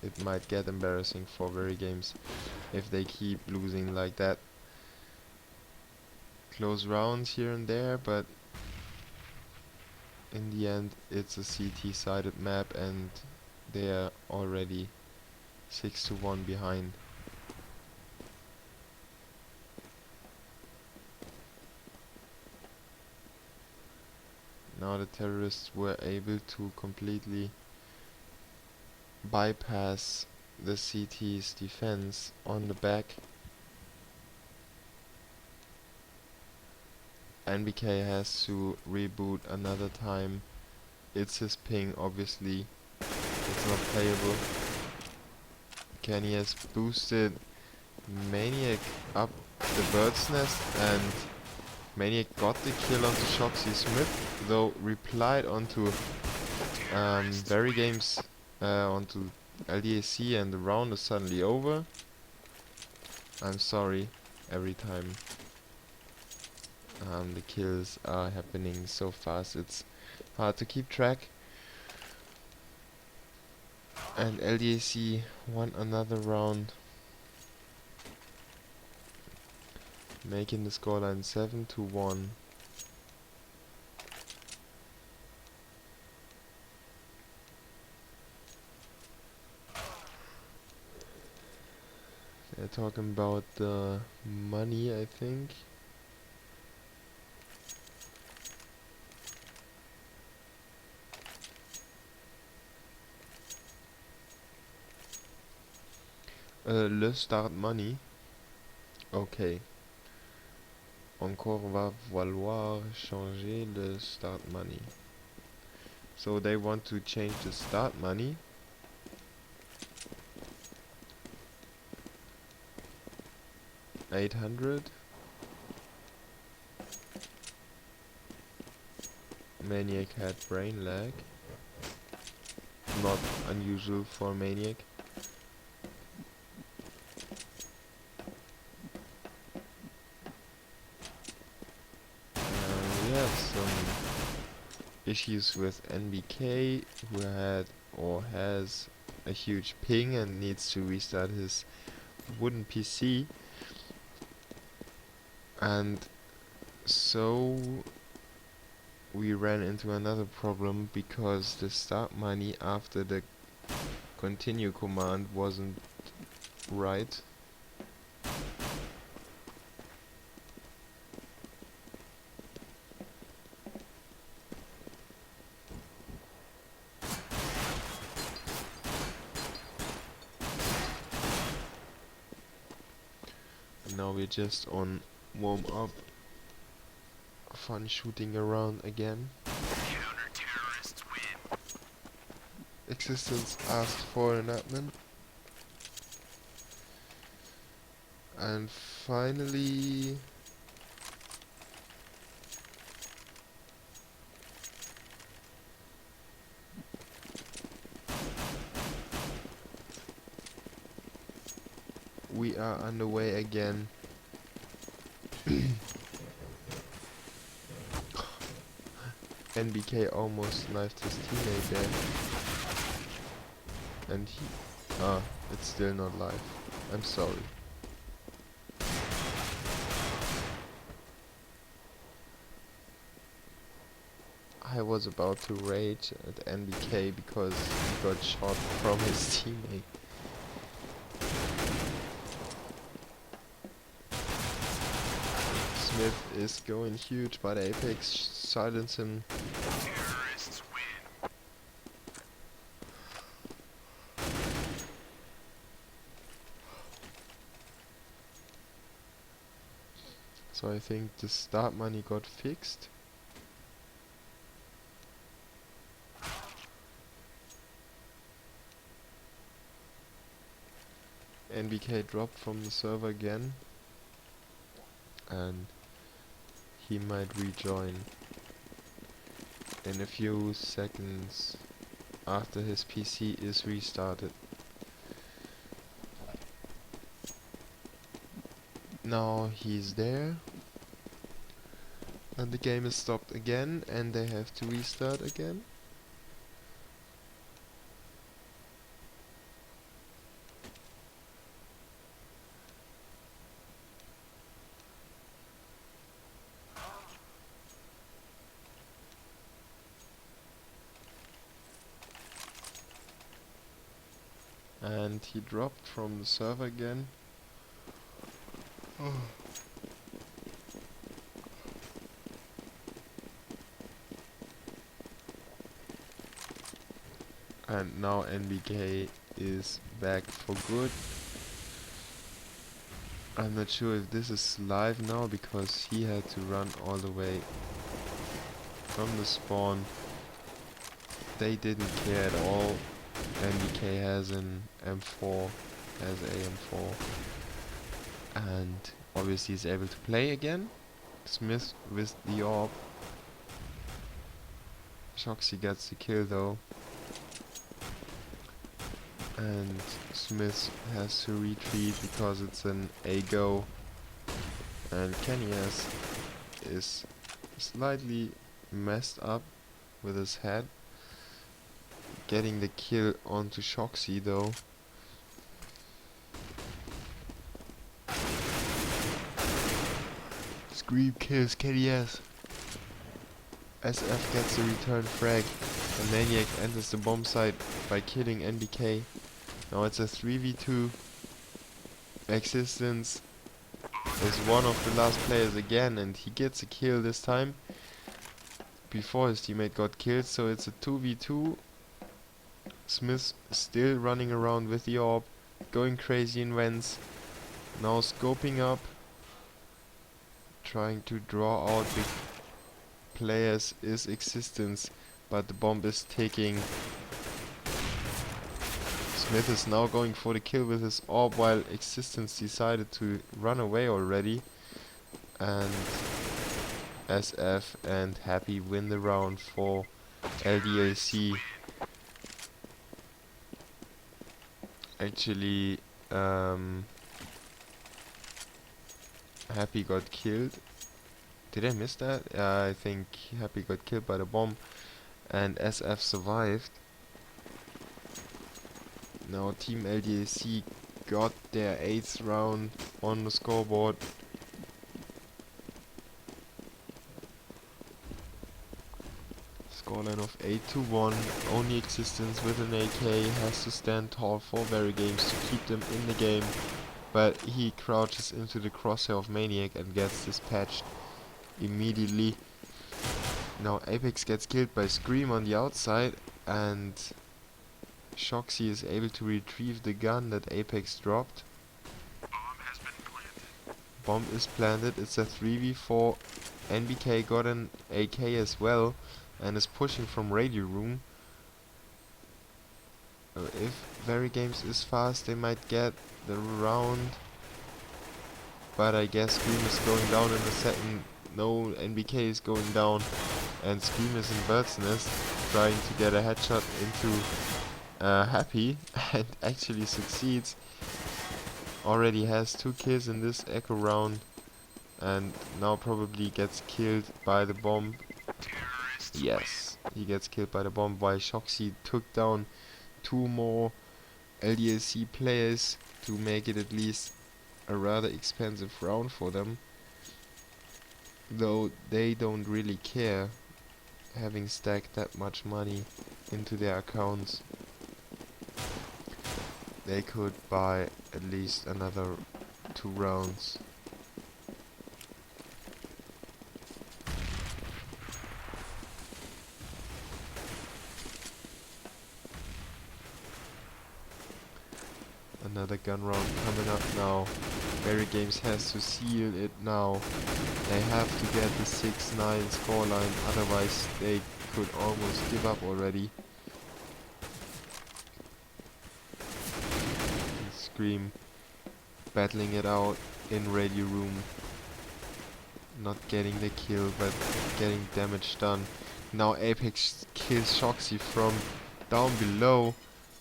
it might get embarrassing for VeryGames if they keep losing like that. Close rounds here and there, but in the end it's a CT-sided map and they are already 6-1 behind. Now the terrorists were able to completely bypass the CT's defense on the back. NBK has to reboot another time. It's his ping, obviously. It's not playable. Kenny has boosted Maniac up the bird's nest, and Maniac got the kill onto Shoxy Smith, though replied onto VeryGames, onto LDLC, and the round is suddenly over. I'm sorry, every time the kills are happening so fast, it's hard to keep track. And LDAC won another round, making the scoreline 7-1. They're talking about the money, I think. Le start money. Ok. Encore va vouloir changer le start money. So they want to change the start money. $800. Maniac had brain lag. Not unusual for Maniac. We have some issues with NBK, who had or has a huge ping and needs to restart his wooden PC. And so we ran into another problem because the start money after the continue command wasn't right. And now we're just on warm up. Fun shooting around again. Counter-terrorists win. Existence asked for an admin. And finally we are underway again. NBK almost knifed his teammate there. And he... it's still not live. I'm sorry. I was about to rage at NBK because he got shot from his teammate. Smith is going huge, but Apex silenced him. Terrorists win. So I think the start money got fixed. NBK dropped from the server again, and he might rejoin in a few seconds after his PC is restarted. Now he's there, and the game is stopped again, and they have to restart again. And he dropped from the server again. And now NBK is back for good. I'm not sure if this is live now because he had to run all the way from the spawn. They didn't care at all. NBK has an M4, has a M4, and obviously is able to play again. Smith with the AWP. Shoxy gets the kill though. And Smith has to retreat because it's an A-go. And Kenny's is slightly messed up with his head. Getting the kill onto Shoxy though. Scream kills Kenny's. SF gets the return frag. And Maniac enters the bomb site by killing NBK. Now it's a 3v2. Existence is one of the last players again, and he gets a kill this time before his teammate got killed, so it's a 2v2. Smith still running around with the AWP, going crazy in vents, now scoping up, trying to draw out big players is Existence, but the bomb is ticking. Smith is now going for the kill with his AWP while Existence decided to run away already. And SF and Happy win the round for LDLC. Actually, Happy got killed. Did I miss that? I think Happy got killed by the bomb and SF survived. Now Team LDAC got their 8th round on the scoreboard. Scoreline of 8-1. Only Existence with an AK has to stand tall for VeryGames to keep them in the game. But he crouches into the crosshair of Maniac and gets dispatched immediately. Now Apex gets killed by Scream on the outside, and Shoxy is able to retrieve the gun that Apex dropped. Bomb is planted. It's a 3v4. NBK got an AK as well and is pushing from radio room. If VeryGames is fast, they might get the round. But I guess Scream is going down in a second. No, NBK is going down. And Scream is in Bird's Nest trying to get a headshot into Happy and actually succeeds. Already has 2 kills in this echo round and now probably gets killed by the bomb. Yes, he gets killed by the bomb while Shoxy took down 2 more LDLC players to make it at least a rather expensive round for them. Though they don't really care, having stacked that much money into their accounts. They could buy at least another 2 rounds. Another gun round coming up now. VeryGames has to seal it now. They have to get the 6-9 scoreline, otherwise they could almost give up already. And Scream battling it out in radio room. Not getting the kill, but getting damage done. Now Apex kills Shoxy from down below.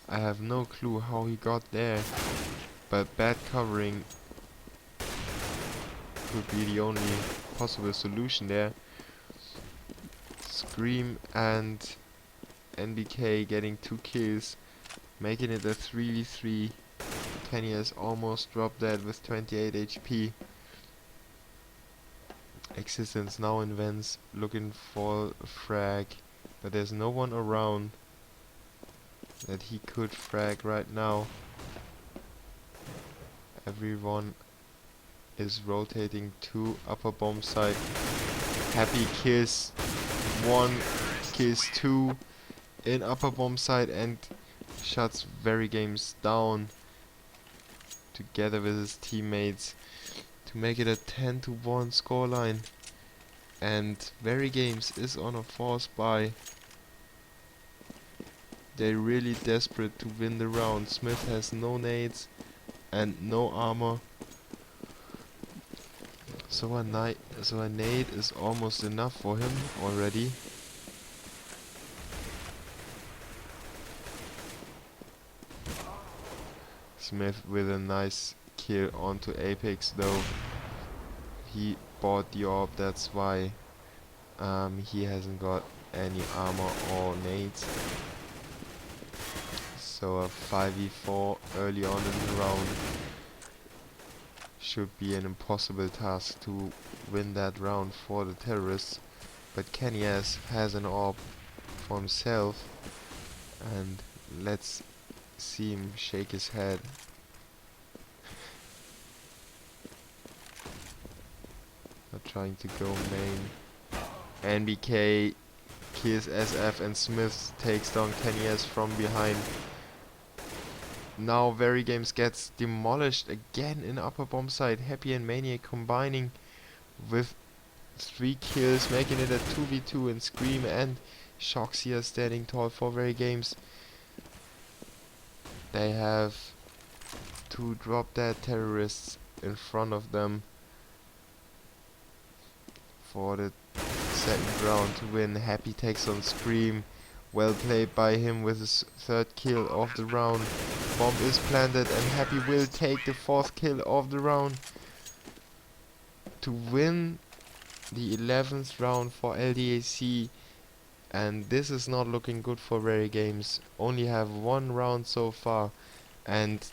I have no clue how he got there, but bad covering could be the only possible solution there. Scream and NBK getting 2 kills, making it a 3v3. Kenny has almost dropped dead with 28 HP. Existence now in vents, looking for a frag, but there's no one around that he could frag right now. Everyone is rotating to upper bomb site. Happy kills 1, kills 2 in upper bomb site and shuts VeryGames down together with his teammates to make it a 10-1 scoreline. And VeryGames is on a force buy. They're really desperate to win the round. Smith has no nades and no armor. So a nade is almost enough for him already. Smith with a nice kill onto Apex though. He bought the orb, that's why he hasn't got any armor or nades. So a 5v4 early on in the round should be an impossible task to win that round for the terrorists. But Kenny S has an orb for himself, and let's see him shake his head. Not trying to go main. NBK kills SF and Smith takes down Kenny S from behind. Now VeryGames gets demolished again in upper bomb site. Happy and Maniac combining with 3 kills, making it a 2v2, and Scream and Shoxy are standing tall for VeryGames. They have 2 drop dead terrorists in front of them for the second round to win. Happy takes on Scream. Well played by him with his 3rd kill of the round. Bomb is planted and Happy will take the 4th kill of the round to win the 11th round for LDLC. And this is not looking good for VeryGames. Only have 1 round so far, and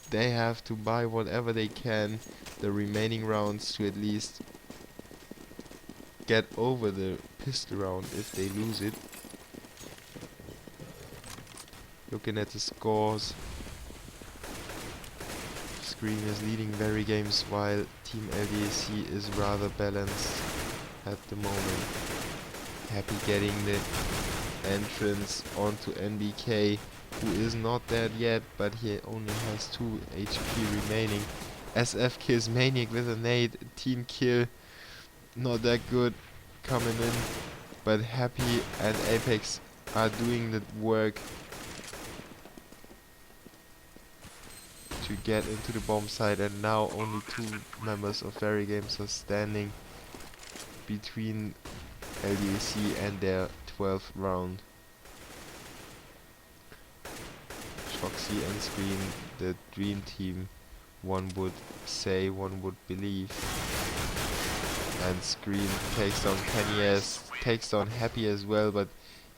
they have to buy whatever they can the remaining rounds to at least get over the pistol round if they lose it. Looking at the scores, Scream is leading VeryGames while Team LDAC is rather balanced at the moment. Happy getting the entrance onto NBK, who is not dead yet, but he only has 2 HP remaining. SF kills Maniac with a nade, team kill, not that good coming in, but Happy and Apex are doing the work to get into the bomb site, and now only 2 members of VeryGames are standing between LDAC and their 12th round. Shoxy and Scream, the dream team, one would say, one would believe. And Scream takes down Kenny S, takes down Happy as well, but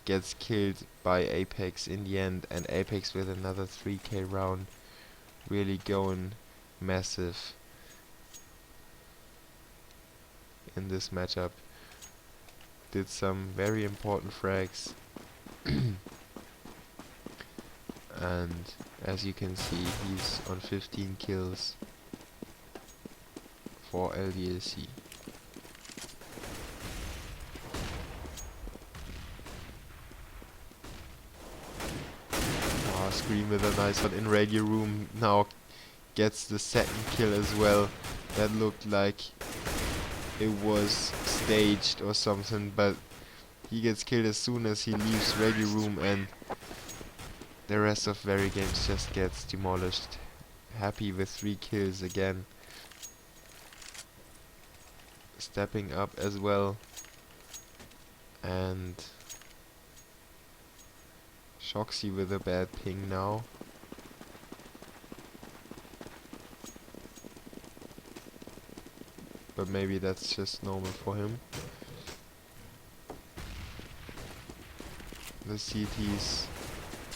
gets killed by Apex in the end, and Apex with another 3k round, really going massive in this matchup. Did some very important frags. And as you can see, he's on 15 kills for LDLC. Scream with a nice one in radio room, now gets the 2nd kill as well. That looked like it was staged or something, but he gets killed as soon as he leaves radio room, and the rest of VeryGames just gets demolished. Happy with 3 kills again, stepping up as well, and Shoxy with a bad ping now. But maybe that's just normal for him. The CTs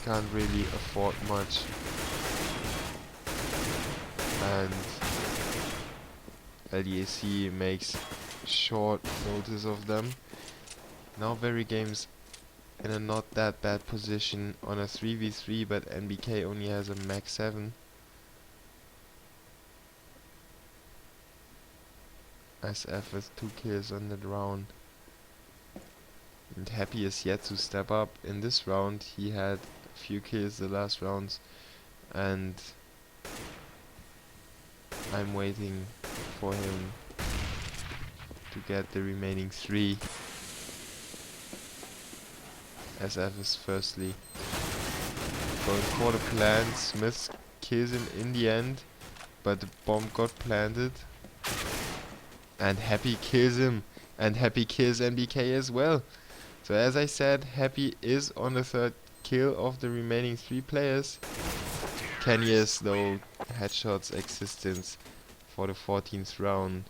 can't really afford much, and LDAC makes short notice of them. Now VeryGames in a not that bad position on a 3v3, but NBK only has a max 7. SF with 2 kills on that round. And Happy is yet to step up in this round. He had a few kills the last rounds, and I'm waiting for him to get the remaining 3. SF is firstly going for the plant. Smith kills him in the end, but the bomb got planted. And Happy kills him, and Happy kills NBK as well. So as I said, Happy is on the 3rd kill of the remaining 3 players. Kenya's though headshots existence for the 14th round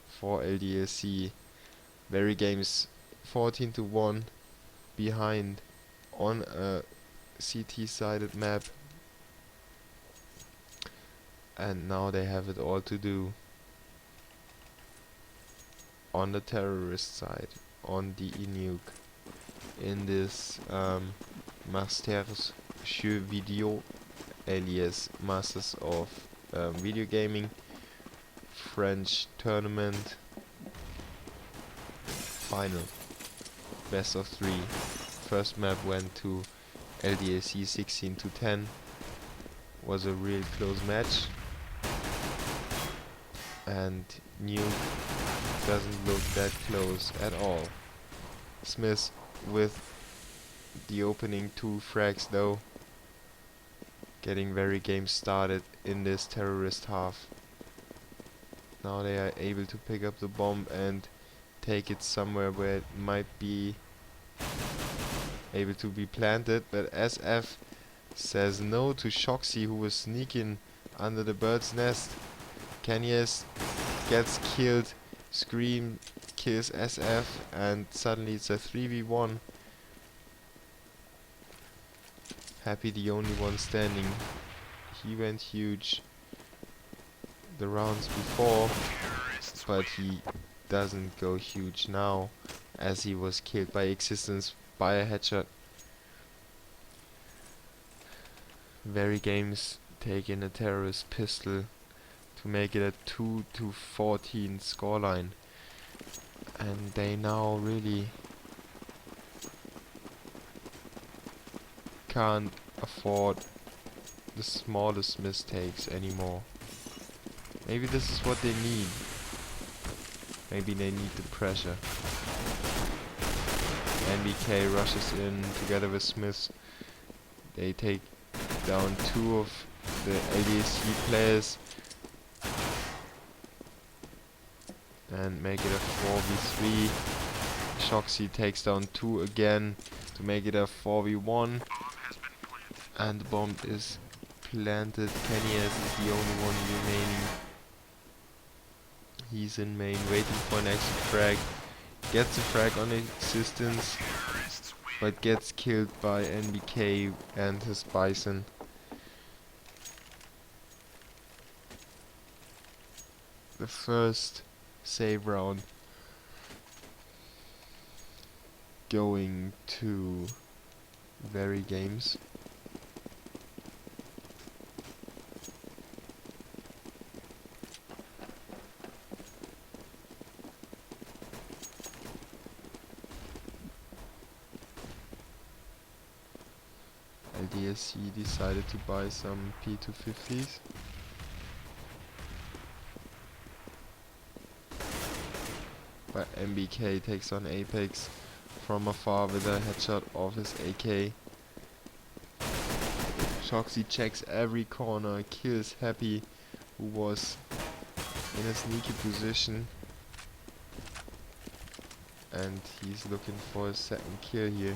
for LDLC. VeryGames 14-1 behind on a CT-sided map, and now they have it all to do on the terrorist side, on the Inuk, in this Masters Jeux Vidéo, alias Masters of Video Gaming French tournament final, best of 3. First map went to LDLC 16-10. Was a real close match, and Nuke doesn't look that close at all. Smith with the opening 2 frags though, getting VeryGames started in this terrorist half. Now they are able to pick up the bomb and take it somewhere where it might be able to be planted, but SF says no to Shoxy, who was sneaking under the bird's nest. Kanyes gets killed, Scream kills SF, and suddenly it's a 3v1. Happy the only one standing. He went huge the rounds before, but he doesn't go huge now, as he was killed by Existence by a headshot. VeryGames take in a terrorist pistol to make it a 2-14 scoreline, and they now really can't afford the smallest mistakes anymore. Maybe this is what they need. Maybe they need the pressure. NBK rushes in together with Smith. They take down 2 of the LDLC players and make it a 4v3. Shoxy takes down 2 again to make it a 4v1, and the bomb is planted. Kanyes is the only one remaining. He's in main, waiting for an exit frag. Gets a frag on Existence, but gets killed by NBK and his Bison. The first save round going to VeryGames. LDLC decided to buy some P250s. But MBK takes on Apex from afar with a headshot of his AK. Shoxy checks every corner, kills Happy, who was in a sneaky position, and he's looking for a second kill here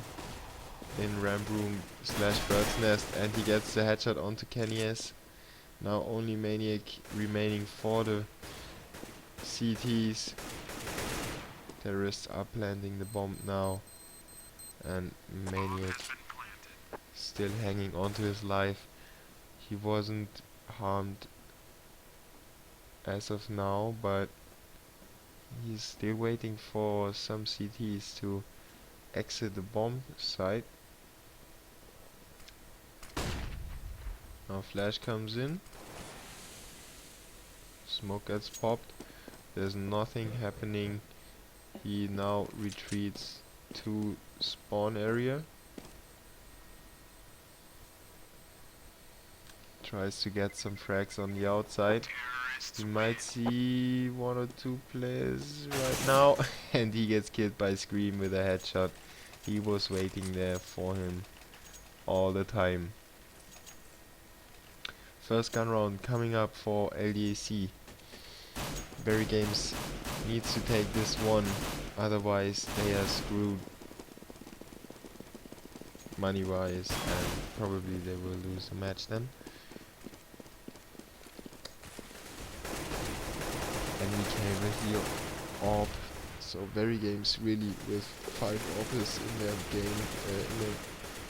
in ramp room / bird's nest, and he gets the headshot onto Kanyes. Now only Maniac remaining for the CTs. Terrorists are planting the bomb now, and Maniac still hanging onto his life. He wasn't harmed as of now, but he's still waiting for some CTs to exit the bomb site. Now flash comes in, smoke gets popped, There's nothing happening. He now retreats to spawn area. Tries to get some frags on the outside. He might see one or two players right now. And he gets killed by Scream with a headshot. He was waiting there for him all the time. First gun round coming up for LDLC. VeryGames needs to take this one, otherwise they are screwed money wise, and probably they will lose the match then. NBK with the AWP, so VeryGames really with 5 AWPers in their game,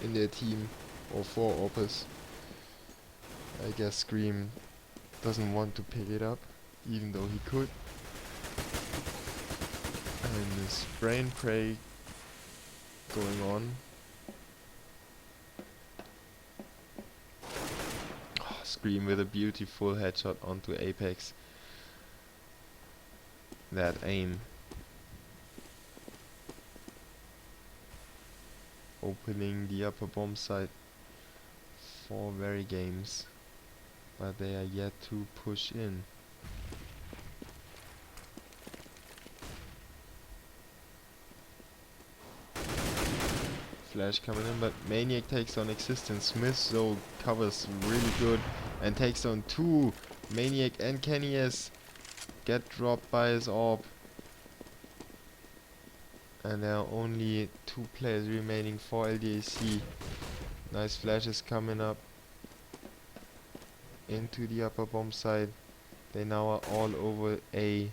in their team, or 4 AWPers. I guess Scream doesn't want to pick it up, even though he could. And the spray and pray going on. Oh, Scream with a beautiful headshot onto Apex. That aim. Opening the upper bomb site for VeryGames, but they are yet to push in. Flash coming in, but Maniac takes on Existence. Smith though covers really good and takes on 2. Maniac and Kenny S get dropped by his AWP. And there are only 2 players remaining for LDLC. Nice flashes coming up into the upper bomb side. They now are all over A.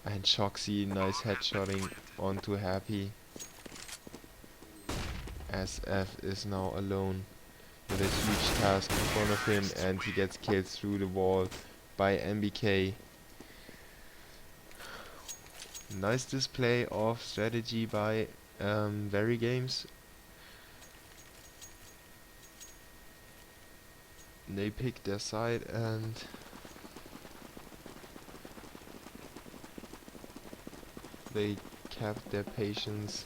And Shoxy, nice headshotting onto Happy. SF is now alone with a huge task in front of him, and he gets killed through the wall by MBK. Nice display of strategy by VeryGames. They picked their side and they kept their patience.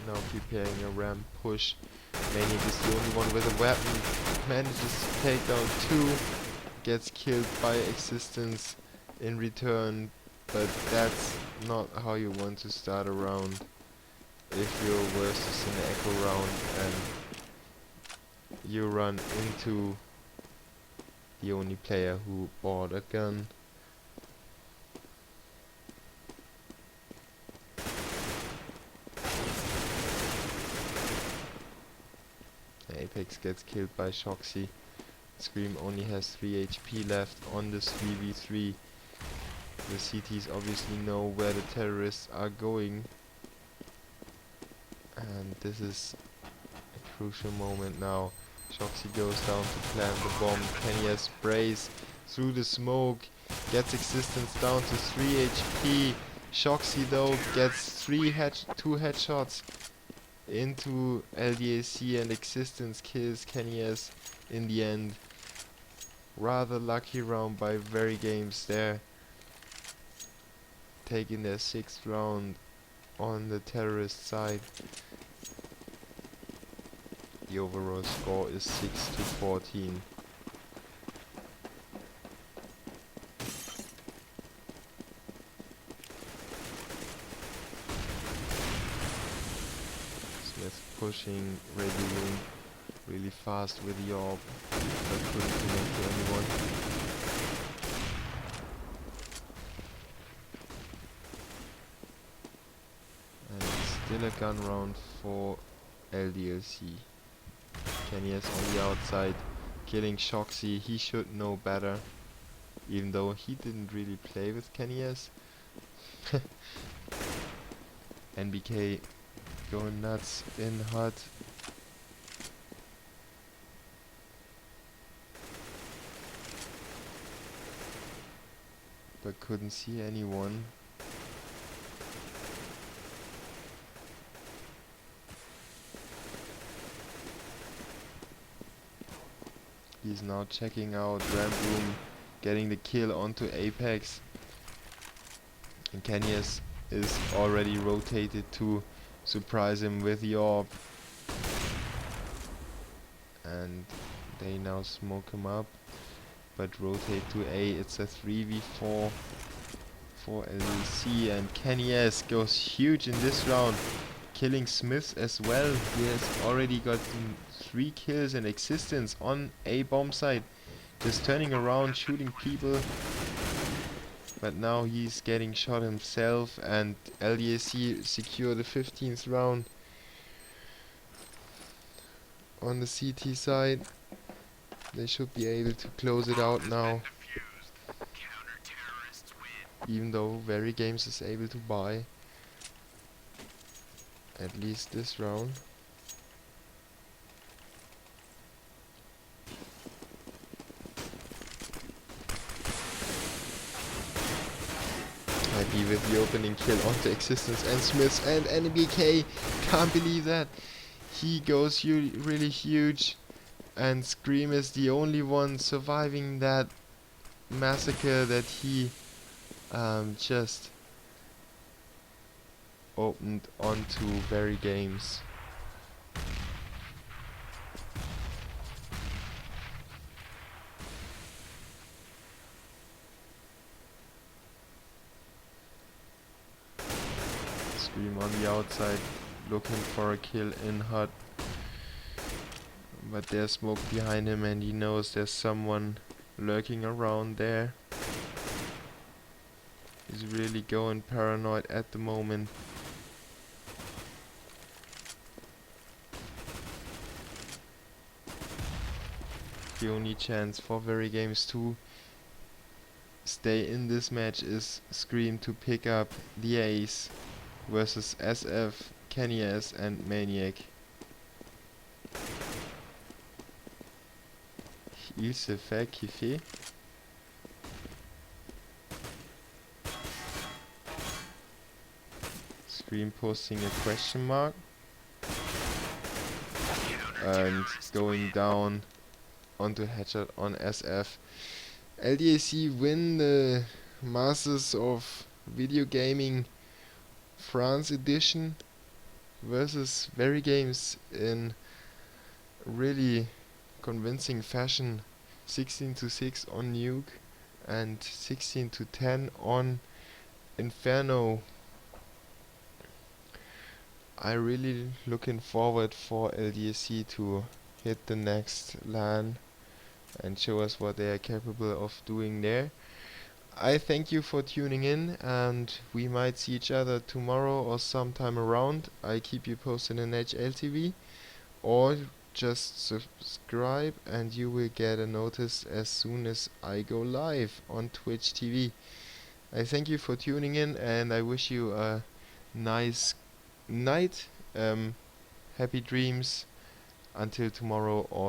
Now preparing a ramp push. Maniac is the only one with a weapon. Manages to take down 2. Gets killed by Existence in return. But that's not how you want to start a round. If your worst is an echo round and you run into the only player who bought a gun. Apex gets killed by Shoxy. Scream only has 3 HP left on this 3v3. The CTs obviously know where the terrorists are going. And this is a crucial moment now. Shoxy goes down to plant the bomb. Kenny sprays through the smoke. Gets Existence down to 3 HP. Shoxy though gets 2 headshots into LDLC, and Existence kills Kenny S in the end. Rather lucky round by VeryGames there. Taking their 6th round on the terrorist side. The overall score is 6-14. Smith pushing Ready Room really fast with the AWP, but couldn't connect to anyone. And still a gun round for LDLC. Kenny is on the outside, killing Shoxy. He should know better, even though he didn't really play with Kenny S. NBK going nuts in HUD. But couldn't see anyone. He's now checking out Ramp Room, getting the kill onto Apex. And Kanyes is already rotated to surprise him with the orb. And they now smoke him up, but rotate to A. It's a 3v4 for LDLC, and Kanyes goes huge in this round, killing Smith as well. He has already got 3 kills in existence on A bomb site, just turning around, shooting people. But now he's getting shot himself, and LDLC secure the 15th round. On the CT side, they should be able to close it out now, even though VeryGames is able to buy at least this round. Happy with the opening kill onto Existence and Smiths, and NBK, can't believe that. He goes really huge, and Scream is the only one surviving that massacre that he just opened onto VeryGames. Scream on the outside, looking for a kill in hut, but there's smoke behind him and he knows there's someone lurking around there. He's really going paranoid at the moment. The only chance for VeryGames to stay in this match is Scream to pick up the ace versus SF, Kanyes and Maniac. Il se fait kiffer. Scream posting a question mark and going down onto headshot on SF. LDLC win the Masters of Video Gaming France edition versus VeryGames in really convincing fashion. 16-6 on Nuke and 16-10 on Inferno. I really looking forward for LDLC to hit the next LAN and show us what they are capable of doing there. I thank you for tuning in, and we might see each other tomorrow or sometime around. I keep you posted in HLTV, or just subscribe and you will get a notice as soon as I go live on Twitch TV. I thank you for tuning in, and I wish you a nice night, happy dreams until tomorrow or